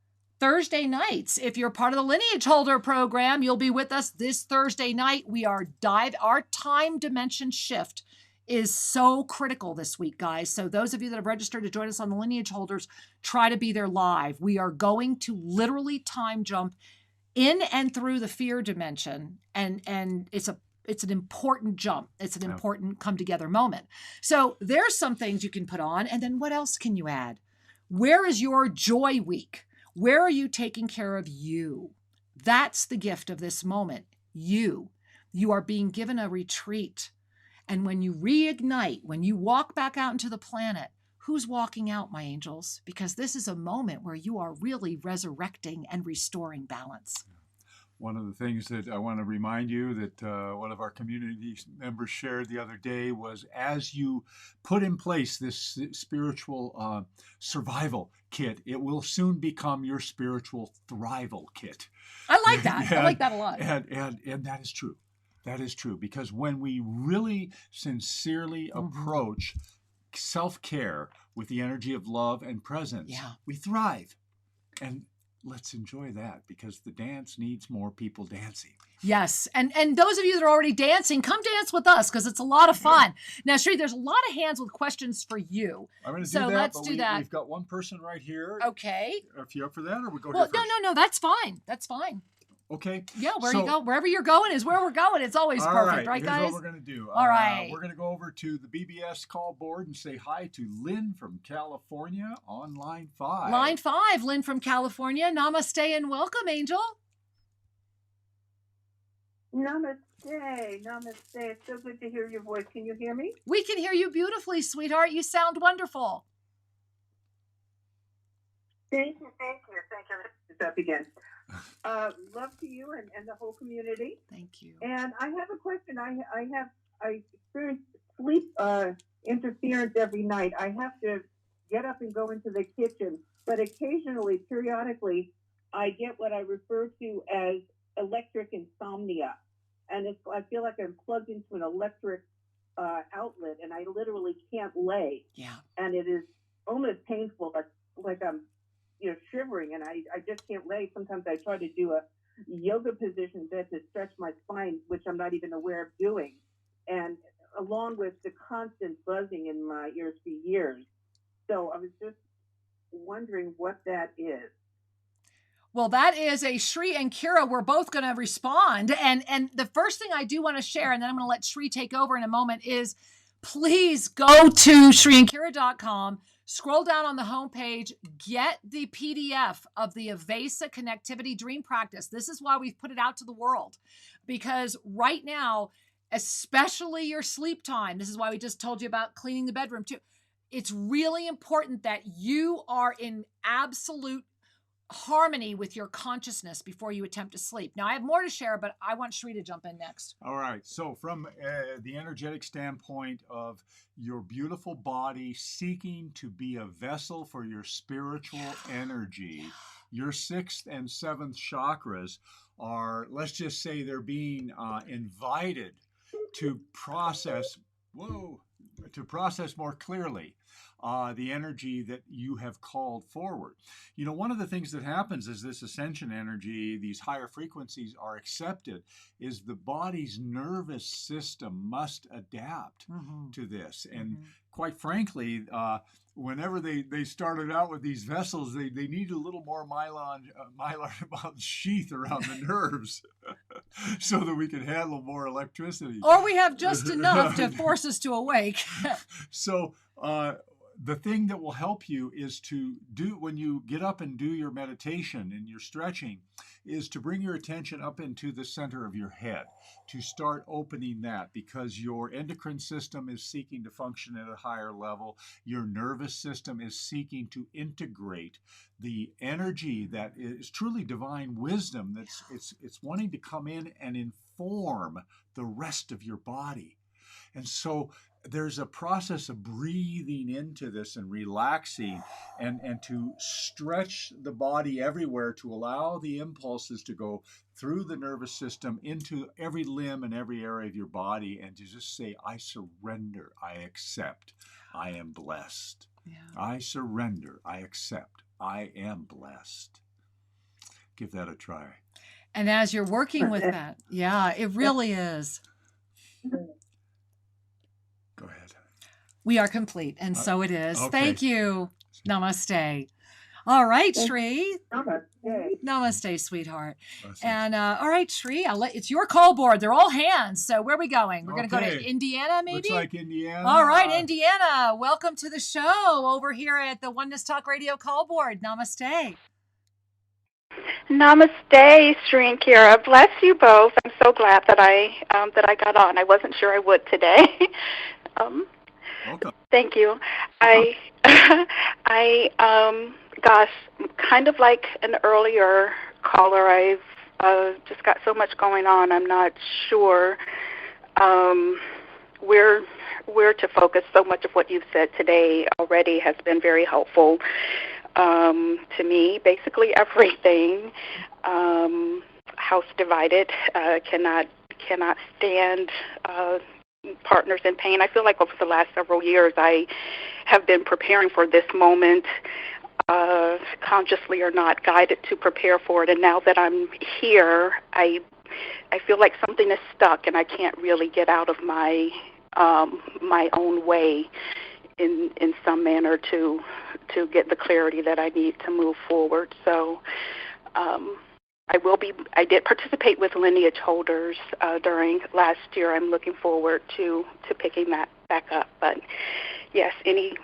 Thursday nights, if you're part of the Lineage Holder program, you'll be with us this Thursday night. Our time dimension shift is so critical this week, guys. So those of you that have registered to join us on the Lineage Holders, try to be there live. We are going to literally time jump in and through the fear dimension. And it's an important jump. It's an important come together moment. So there's some things you can put on. And then what else can you add? Where is your joy week? Where are you taking care of you? That's the gift of this moment. You are being given a retreat. And when you reignite, when you walk back out into the planet, who's walking out, my angels? Because this is a moment where you are really resurrecting and restoring balance. One of the things that I want to remind you that one of our community members shared the other day was, as you put in place this spiritual survival kit, it will soon become your spiritual thrival kit. I like that. I like that a lot. And that is true. That is true, because when we really sincerely approach self-care with the energy of love and presence, we thrive. And let's enjoy that, because the dance needs more people dancing. Yes. And those of you that are already dancing, come dance with us, because it's a lot of fun. Now, Sri, there's a lot of hands with questions for you. I'm going to do that. Let's do that. We've got one person right here. Okay. If you're up for that, or we go here first? No, that's fine. That's fine. Okay. Yeah, you go, wherever you're going is where we're going. It's always perfect, right, guys? Here's what we're going to do. All right. We're going to go over to the BBS call board and say hi to Lynn from California on line 5. Line 5, Lynn from California. Namaste and welcome, Angel. Namaste. It's so good to hear your voice. Can you hear me? We can hear you beautifully, sweetheart. You sound wonderful. Thank you. It's up again. Love to you and the whole community. Thank you. And I have a question. I experience sleep interference every night. I have to get up and go into the kitchen, but occasionally, periodically, I get what I refer to as electric insomnia, and I feel like I'm plugged into an electric outlet, and I literally can't lay. Yeah. And it is almost painful, like I'm shivering, and I just can't lay. Sometimes I try to do a yoga position bed to stretch my spine, which I'm not even aware of doing. And along with the constant buzzing in my ears for years. So I was just wondering what that is. Well, that is a Sri and Kira. We're both going to respond. And the first thing I do want to share, and then I'm going to let Sri take over in a moment, is please go to SriandKira.com. Scroll down on the homepage, get the PDF of the Avesa Connectivity Dream Practice. This is why we've put it out to the world, because right now, especially your sleep time, this is why we just told you about cleaning the bedroom too. It's really important that you are in absolute harmony with your consciousness before you attempt to sleep. Now, I have more to share, but I want Sri to jump in next. All right. So from the energetic standpoint of your beautiful body seeking to be a vessel for your spiritual energy, your 6th and 7th chakras are, let's just say, they're being invited to process. Whoa. process more clearly the energy that you have called forward. You know, one of the things that happens is this ascension energy, these higher frequencies are accepted, is the body's nervous system must adapt to this. And quite frankly, whenever they started out with these vessels, they needed a little more mylar sheath around the nerves so that we could handle more electricity. Or we have just enough to force us to awake. So the thing that will help you is to do, when you get up and do your meditation and your stretching, is to bring your attention up into the center of your head, to start opening that, because your endocrine system is seeking to function at a higher level. Your nervous system is seeking to integrate the energy that is truly divine wisdom. It's wanting to come in and inform the rest of your body. And so there's a process of breathing into this and relaxing and to stretch the body everywhere to allow the impulses to go through the nervous system into every limb and every area of your body, and to just say, I surrender, I accept, I am blessed. Yeah. I surrender, I accept, I am blessed. Give that a try. And as you're working with that, yeah, it really is. Go ahead. We are complete, and so it is. Okay. Thank you. Namaste. All right, Shri. Namaste. Namaste, sweetheart. Blessings. And all right, Shri, it's your call board. They're all hands. So where are we going? We're going to go to Indiana, maybe? Looks like Indiana. All right, Indiana. Welcome to the show over here at the Oneness Talk Radio call board. Namaste. Namaste, Sri and Kira. Bless you both. I'm so glad that I got on. I wasn't sure I would today. Welcome. Thank you. Gosh, kind of like an earlier caller, I've just got so much going on. I'm not sure where to focus. So much of what you've said today already has been very helpful to me. Basically everything. House divided, cannot stand partners in pain. I feel like over the last several years I have been preparing for this moment, consciously or not, guided to prepare for it. And now that I'm here, I feel like something is stuck and I can't really get out of my own way in some manner to get the clarity that I need to move forward. So I did participate with lineage holders during last year. I'm looking forward to picking that back up. But yes, any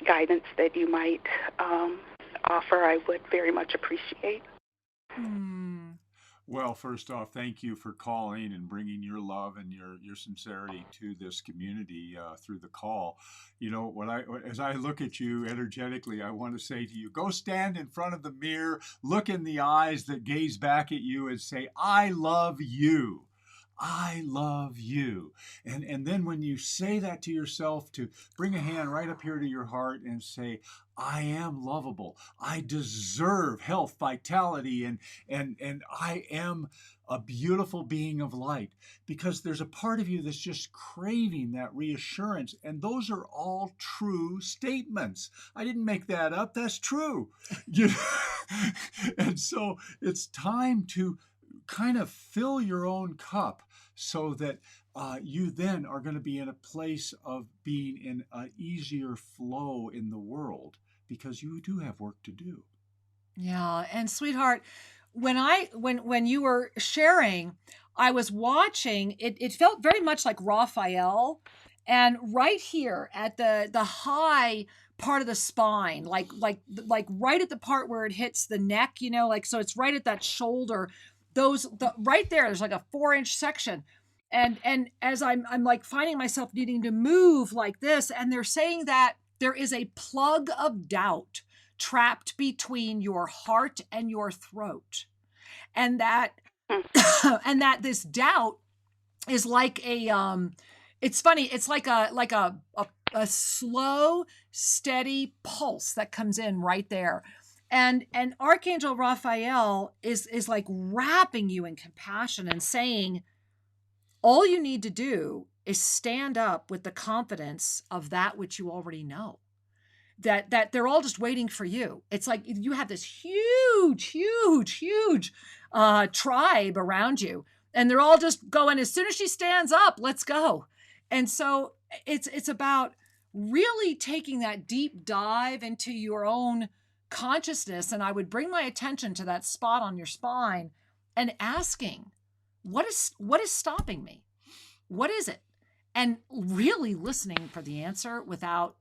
guidance that you might offer, I would very much appreciate. Well, first off, thank you for calling and bringing your love and your sincerity to this community through the call. You know, as I look at you energetically, I want to say to you, go stand in front of the mirror, look in the eyes that gaze back at you and say, I love you. I love you. And then when you say that to yourself, to bring a hand right up here to your heart and say, I am lovable. I deserve health, vitality, and I am a beautiful being of light, because there's a part of you that's just craving that reassurance. And those are all true statements. I didn't make that up. That's true. And so it's time to kind of fill your own cup so that you then are going to be in a place of being in an easier flow in the world, because you do have work to do. Yeah. And sweetheart, when you were sharing, I was watching, it felt very much like Raphael, and right here at the high part of the spine, like right at the part where it hits the neck, so it's right at that shoulder. Right there's like a 4-inch section. And as I'm like finding myself needing to move like this, and they're saying that there is a plug of doubt trapped between your heart and your throat. And that this doubt is like it's funny, it's like a slow, steady pulse that comes in right there. And Archangel Raphael is like wrapping you in compassion and saying, all you need to do is stand up with the confidence of that which you already know. That they're all just waiting for you. It's like you have this huge tribe around you, and they're all just going, as soon as she stands up, let's go. And so it's about really taking that deep dive into your own consciousness. And I would bring my attention to that spot on your spine and asking, what is stopping me? What is it? And really listening for the answer without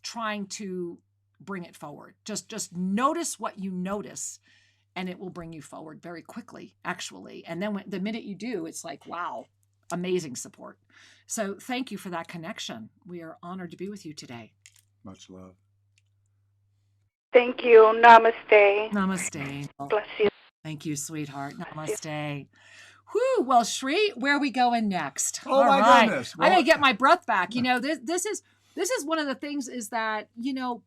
trying to bring it forward. Just notice what you notice, and it will bring you forward very quickly, actually. And then the minute you do, it's like, wow, amazing support. So thank you for that connection. We are honored to be with you today. Much love. Thank you. Namaste. Namaste. Bless you. Thank you, sweetheart. Namaste. Whew. Well, Shri, where are we going next? Oh, All my right. goodness. I gotta get my breath back. You know, this is one of the things is that, you know,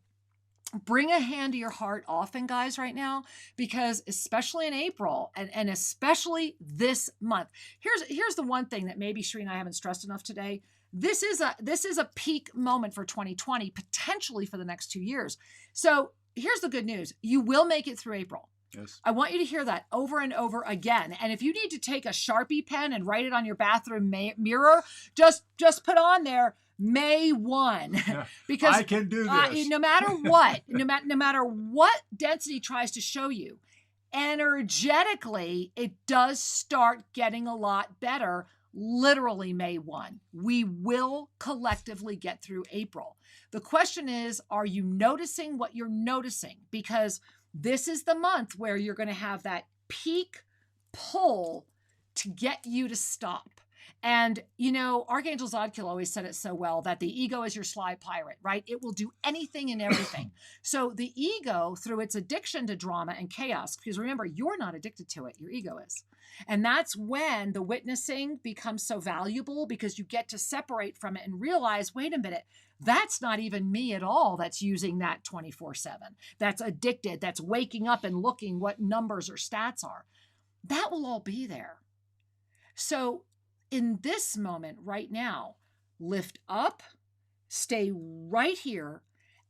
bring a hand to your heart often, guys, right now, because especially in April and especially this month, here's the one thing that maybe Shri and I haven't stressed enough today. This is a peak moment for 2020, potentially for the next 2 years. So here's the good news. You will make it through April. Yes. I want you to hear that over and over again. And if you need to take a Sharpie pen and write it on your bathroom mirror, just put on there May 1, because I can do this. No matter what, no matter what density tries to show you, energetically, it does start getting a lot better. Literally May 1. We will collectively get through April. The question is, are you noticing what you're noticing? Because this is the month where you're going to have that peak pull to get you to stop. And, you know, Archangel Zadkiel always said it so well, that the ego is your sly pirate, right? It will do anything and everything. So the ego, through its addiction to drama and chaos, because remember, you're not addicted to it, your ego is. And that's when the witnessing becomes so valuable, because you get to separate from it and realize, wait a minute, that's not even me at all that's using that 24/7. That's addicted, that's waking up and looking what numbers or stats are. That will all be there. So in this moment right now, lift up, stay right here,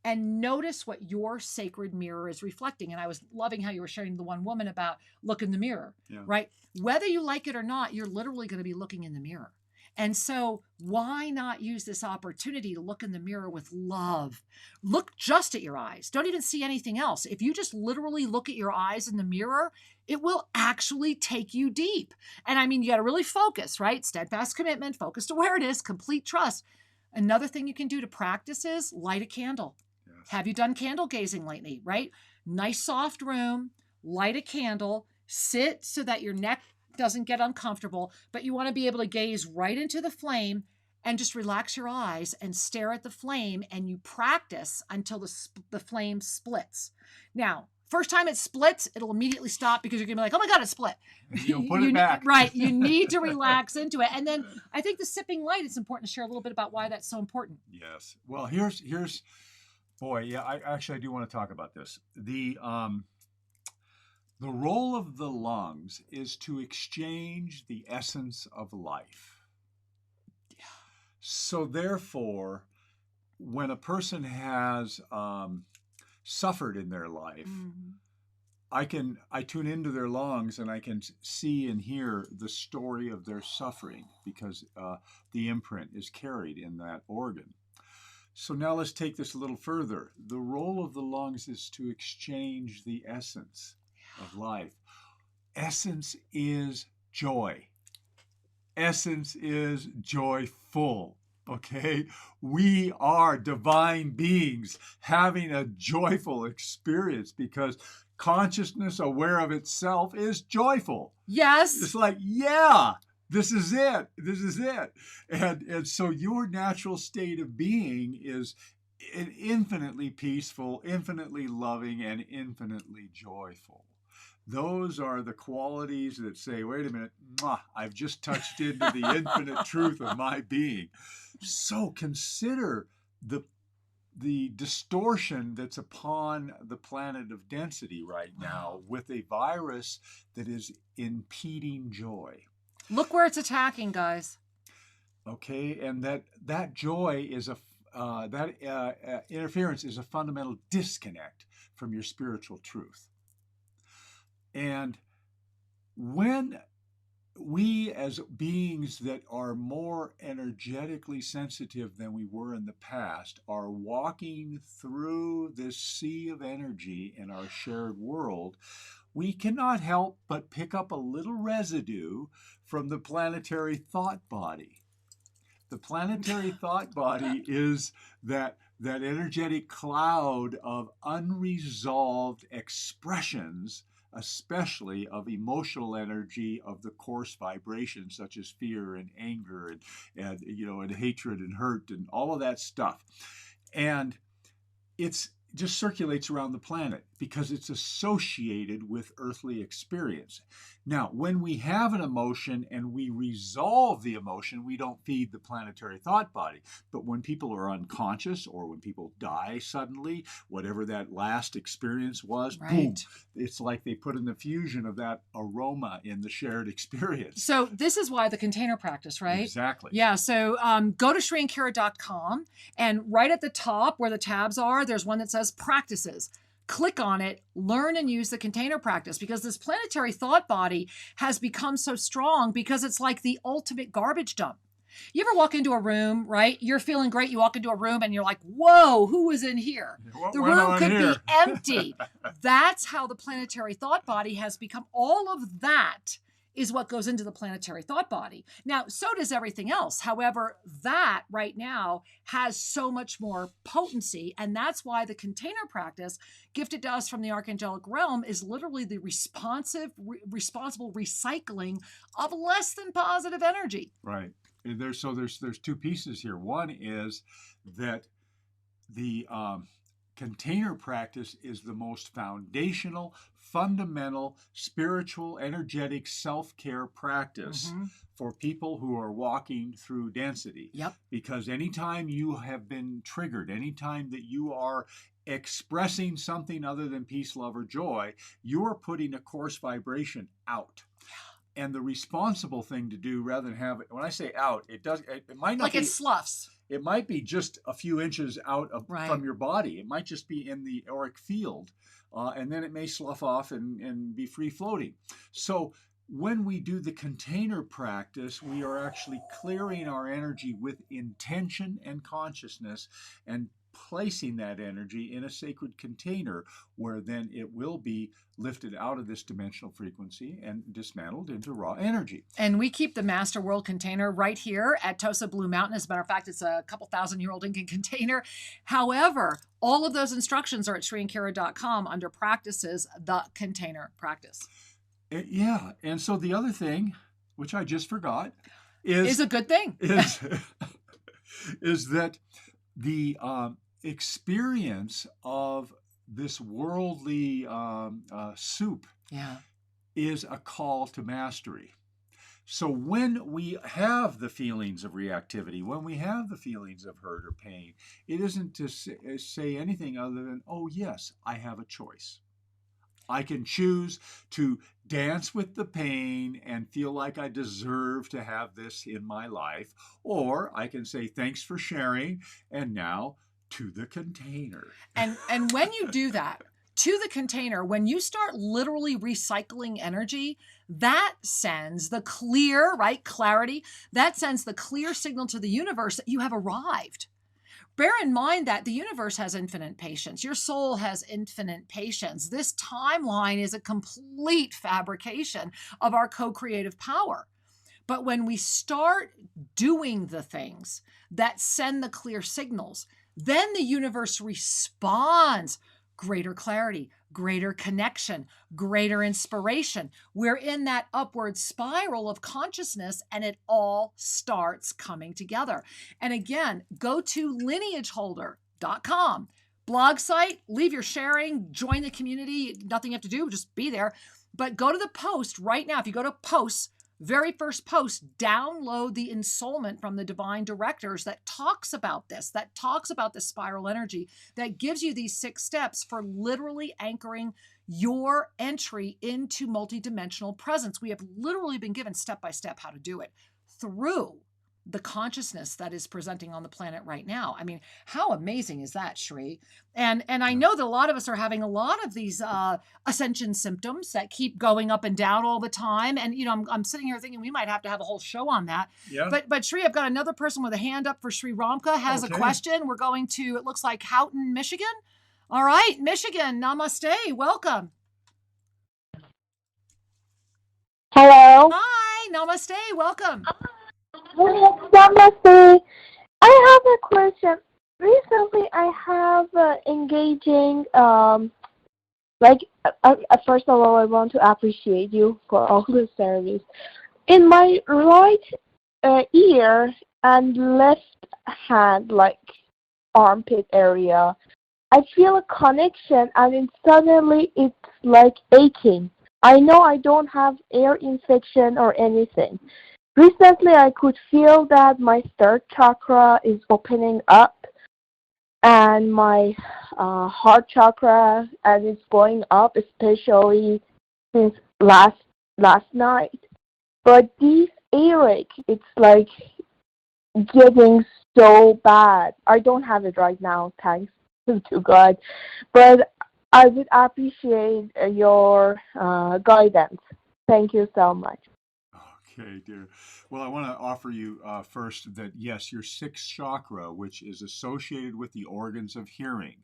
and notice what your sacred mirror is reflecting. And I was loving how you were sharing the one woman about look in the mirror, right? Whether you like it or not, you're literally going to be looking in the mirror. And so why not use this opportunity to look in the mirror with love? Look just at your eyes. Don't even see anything else. If you just literally look at your eyes in the mirror, it will actually take you deep. And I mean, you got to really focus, right? Steadfast commitment, focused awareness, complete trust. Another thing you can do to practice is light a candle. Yes. Have you done candle gazing lately, right? Nice soft room, light a candle, sit so that your neck doesn't get uncomfortable, but you want to be able to gaze right into the flame and just relax your eyes and stare at the flame, and you practice until the flame splits. Now, first time it splits, it'll immediately stop, because you're going to be like, oh my God, it split. You'll put it back. Right. You need to relax into it. And then I think the sipping light, it's important to share a little bit about why that's so important. Yes. Well, here's boy, yeah, I do want to talk about this. The role of the lungs is to exchange the essence of life. Yeah. So therefore, when a person has suffered in their life, I tune into their lungs and I can see and hear the story of their suffering, because the imprint is carried in that organ. So now let's take this a little further. The role of the lungs is to exchange the essence of life. Essence is joy. Essence is joyful. Okay? We are divine beings having a joyful experience, because consciousness aware of itself is joyful. Yes. It's like, yeah, this is it. This is it. And so your natural state of being is infinitely peaceful, infinitely loving, and infinitely joyful. Those are the qualities that say, wait a minute, I've just touched into the infinite truth of my being. So consider the distortion that's upon the planet of density right now with a virus that is impeding joy. Look where it's attacking, guys. Okay, and that joy is that interference is a fundamental disconnect from your spiritual truth. And when we as beings that are more energetically sensitive than we were in the past are walking through this sea of energy in our shared world, we cannot help but pick up a little residue from the planetary thought body. The planetary thought body is that energetic cloud of unresolved expressions, especially of emotional energy of the coarse vibrations such as fear and anger and hatred and hurt and all of that stuff. And it's just circulates around the planet because it's associated with earthly experience. Now, when we have an emotion and we resolve the emotion, we don't feed the planetary thought body. But when people are unconscious or when people die suddenly, whatever that last experience was, boom, it's like they put an infusion of that aroma in the shared experience. So this is why the container practice, right? Exactly. Yeah, so go to ShriAndKira.com, and right at the top where the tabs are, there's one that says practices. Click on it, learn and use the container practice, because this planetary thought body has become so strong because it's like the ultimate garbage dump. You ever walk into a room, right? You're feeling great. You walk into a room and you're like, whoa, who was in here? The room could be empty. That's how the planetary thought body has become. All of that is what goes into the planetary thought body. Now, so does everything else. However, that right now has so much more potency. And that's why the container practice, gifted to us from the archangelic realm, is literally the responsible recycling of less than positive energy. Right. There's two pieces here. One is that the container practice is the most foundational, fundamental, spiritual, energetic self-care practice for people who are walking through density. Yep. Because anytime you have been triggered, anytime that you are expressing something other than peace, love, or joy, you are putting a coarse vibration out. And the responsible thing to do, rather than have it, when I say out, it might not like be, it sloughs. It might be just a few inches out from your body. It might just be in the auric field, and then it may slough off and be free floating. So when we do the container practice, we are actually clearing our energy with intention and consciousness and placing that energy in a sacred container where then it will be lifted out of this dimensional frequency and dismantled into raw energy. And we keep the Master World container right here at Tosa Blue Mountain. As a matter of fact, it's a couple thousand-year-old Incan container. However, all of those instructions are at ShriAndKira.com under practices, the container practice. Yeah. And so the other thing, which I just forgot, is a good thing. is that the experience of this worldly soup is a call to mastery. So when we have the feelings of reactivity, when we have the feelings of hurt or pain, it isn't to say anything other than, oh yes, I have a choice. I can choose to dance with the pain and feel like I deserve to have this in my life, or I can say thanks for sharing, and now to the container. And when you do that, to the container, when you start literally recycling energy, that sends the clear, clarity, that sends the clear signal to the universe that you have arrived. Bear in mind that the universe has infinite patience. Your soul has infinite patience. This timeline is a complete fabrication of our co-creative power. But when we start doing the things that send the clear signals, then the universe responds. Greater clarity, greater connection, greater inspiration. We're in that upward spiral of consciousness, and it all starts coming together. And again, go to lineageholder.com, blog site, leave your sharing, join the community. Nothing you have to do, just be there. But go to the post right now. If you go to posts, very first post, download the ensoulment from the divine directors that talks about this, that talks about the spiral energy, that gives you these 6 steps for literally anchoring your entry into multidimensional presence. We have literally been given step by step how to do it through the consciousness that is presenting on the planet right now. I mean, how amazing is that, Shri? And I know that a lot of us are having a lot of these ascension symptoms that keep going up and down all the time. And, you know, I'm sitting here thinking we might have to have a whole show on that. Yeah. But Shri, I've got another person with a hand up for Shri Ramka has a question. We're going to, it looks like Houghton, Michigan. All right, Michigan, namaste, welcome. Hello. Hi, namaste, welcome. Namaste. I have a question. Recently, I have engaging. First of all, I want to appreciate you for all the service. In my right ear and left hand, like armpit area, I feel a connection, and then suddenly it's like aching. I know I don't have ear infection or anything. Recently, I could feel that my third chakra is opening up, and my heart chakra, and it's going up, especially since last night. But this earache, it's like getting so bad. I don't have it right now, thanks to God. But I would appreciate your guidance. Thank you so much. Okay, dear. Well, I want to offer you first that, yes, your sixth chakra, which is associated with the organs of hearing,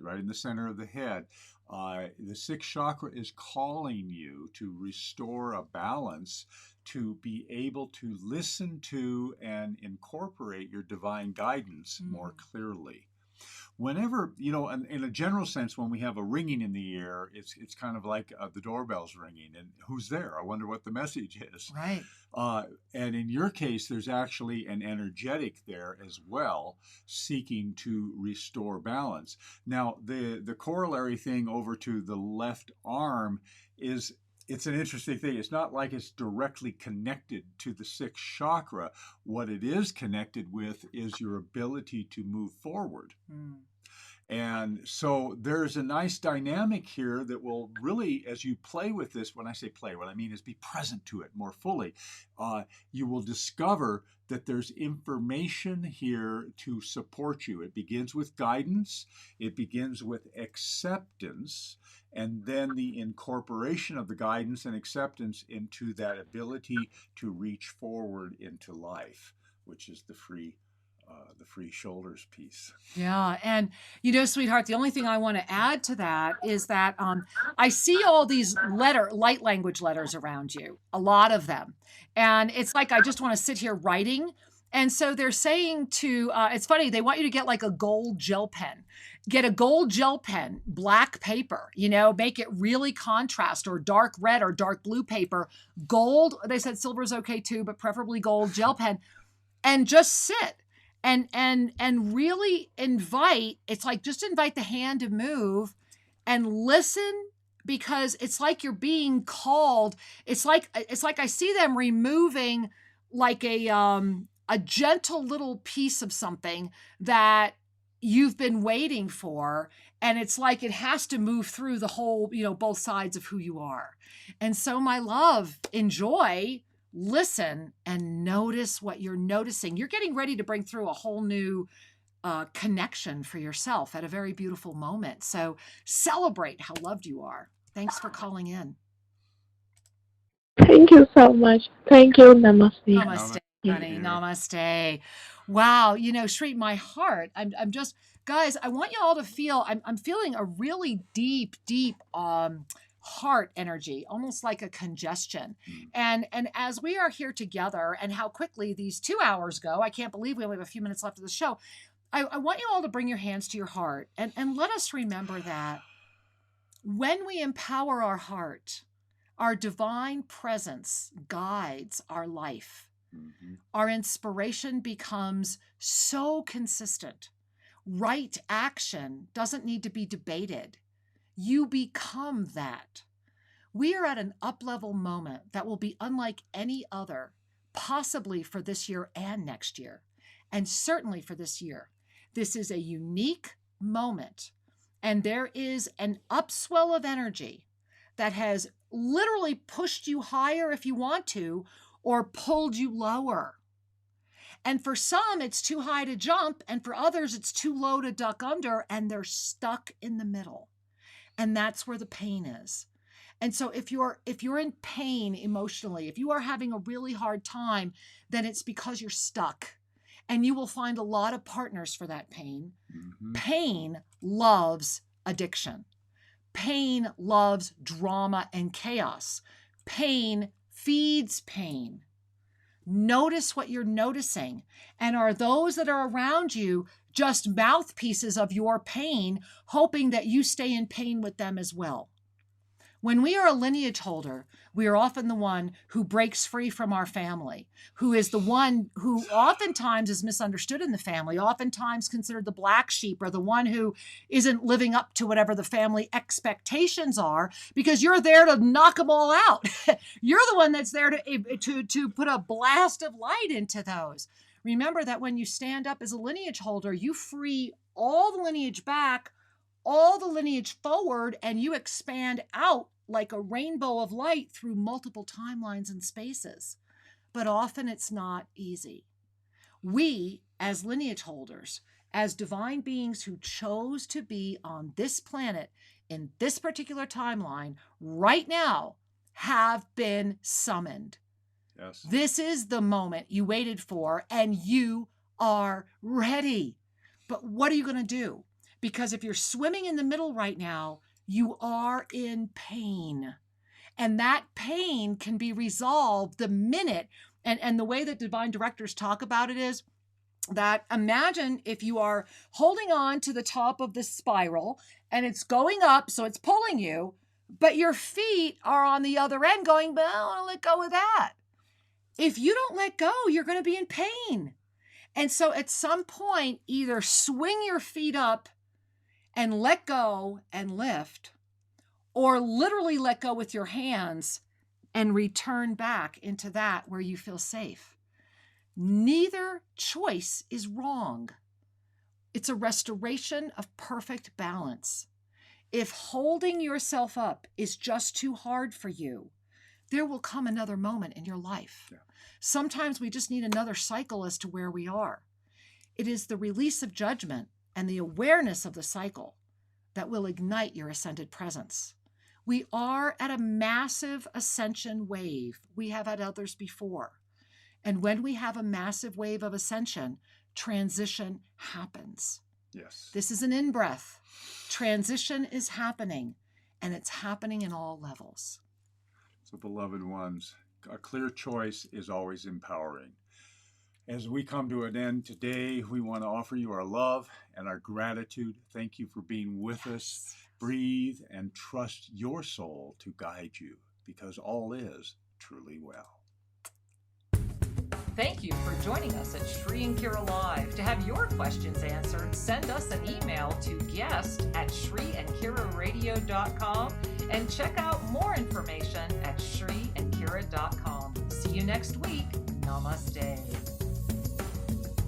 right in the center of the head, the sixth chakra is calling you to restore a balance, to be able to listen to and incorporate your divine guidance more clearly. Whenever, you know, in a general sense, when we have a ringing in the ear, it's kind of like the doorbell's ringing, and who's there? I wonder what the message is. Right. And in your case, there's actually an energetic there as well, seeking to restore balance. Now, the corollary thing over to the left arm is, it's an interesting thing. It's not like it's directly connected to the sixth chakra. What it is connected with is your ability to move forward. And so there's a nice dynamic here that will really, as you play with this, when I say play, what I mean is be present to it more fully. You will discover that there's information here to support you. It begins with guidance. It begins with acceptance. And then the incorporation of the guidance and acceptance into that ability to reach forward into life, which is the free shoulders piece. Yeah. And, you know, sweetheart, the only thing I want to add to that is that I see all these light language letters around you, a lot of them. And it's like I just want to sit here writing. And so they're saying to, it's funny, they want you to get like a gold gel pen. Get a gold gel pen, black paper, you know, make it really contrast, or dark red or dark blue paper. Gold, they said silver is okay too, but preferably gold gel pen. And just sit. And really invite, it's like just invite the hand to move and listen, because it's like you're being called. It's like I see them removing like a gentle little piece of something that you've been waiting for. And it's like it has to move through the whole, you know, both sides of who you are. And so, my love, enjoy. Listen and notice what you're noticing. You're getting ready to bring through a whole new connection for yourself at a very beautiful moment. So celebrate how loved you are. Thanks for calling in. Thank you so much. Thank you. Namaste. Namaste, honey. Namaste. Wow. You know, Shri, my heart, I'm just, guys, I want you all to feel, I'm feeling a really deep heart energy, almost like a congestion. And as we are here together, and how quickly these 2 hours go, I can't believe we only have a few minutes left of the show. I want you all to bring your hands to your heart and let us remember that when we empower our heart, our divine presence guides our life. Our inspiration becomes so consistent. Right action doesn't need to be debated. You become that. We are at an up-level moment that will be unlike any other, possibly for this year and next year, and certainly for this year. This is a unique moment, and there is an upswell of energy that has literally pushed you higher if you want to, or pulled you lower. And for some, it's too high to jump, and for others, it's too low to duck under, and they're stuck in the middle. And that's where the pain is. And so if you're in pain emotionally, if you are having a really hard time, then it's because you're stuck. And you will find a lot of partners for that pain. Mm-hmm. Pain loves addiction. Pain loves drama and chaos. Pain feeds pain. Notice what you're noticing. And are those that are around you just mouthpieces of your pain, hoping that you stay in pain with them as well? When we are a lineage holder, we are often the one who breaks free from our family, who is the one who oftentimes is misunderstood in the family, oftentimes considered the black sheep, or the one who isn't living up to whatever the family expectations are, because you're there to knock them all out. You're the one that's there to put a blast of light into those. Remember that when you stand up as a lineage holder, you free all the lineage back, all the lineage forward, and you expand out like a rainbow of light through multiple timelines and spaces. But often it's not easy. We, as lineage holders, as divine beings who chose to be on this planet in this particular timeline right now, have been summoned. Yes. This is the moment you waited for, and you are ready. But what are you going to do? Because if you're swimming in the middle right now, you are in pain. And that pain can be resolved the minute, and the way that divine directors talk about it is that imagine if you are holding on to the top of this spiral and it's going up, so it's pulling you, but your feet are on the other end going, but I don't want to let go of that. If you don't let go, you're going to be in pain. And so at some point, either swing your feet up and let go and lift, or literally let go with your hands and return back into that where you feel safe. Neither choice is wrong. It's a restoration of perfect balance. If holding yourself up is just too hard for you, there will come another moment in your life. Yeah. Sometimes we just need another cycle as to where we are. It is the release of judgment and the awareness of the cycle that will ignite your ascended presence. We are at a massive ascension wave. We have had others before. And when we have a massive wave of ascension, transition happens. Yes. This is an in-breath. Transition is happening, and it's happening in all levels. So, beloved ones, a clear choice is always empowering. As we come to an end today, we want to offer you our love and our gratitude. Thank you for being with us. Breathe and trust your soul to guide you, because all is truly well. Thank you for joining us at Shri and Kira Live. To have your questions answered, send us an email to guest@shriandkiraradio.com and check out more information at shriandkira.com. See you next week. Namaste.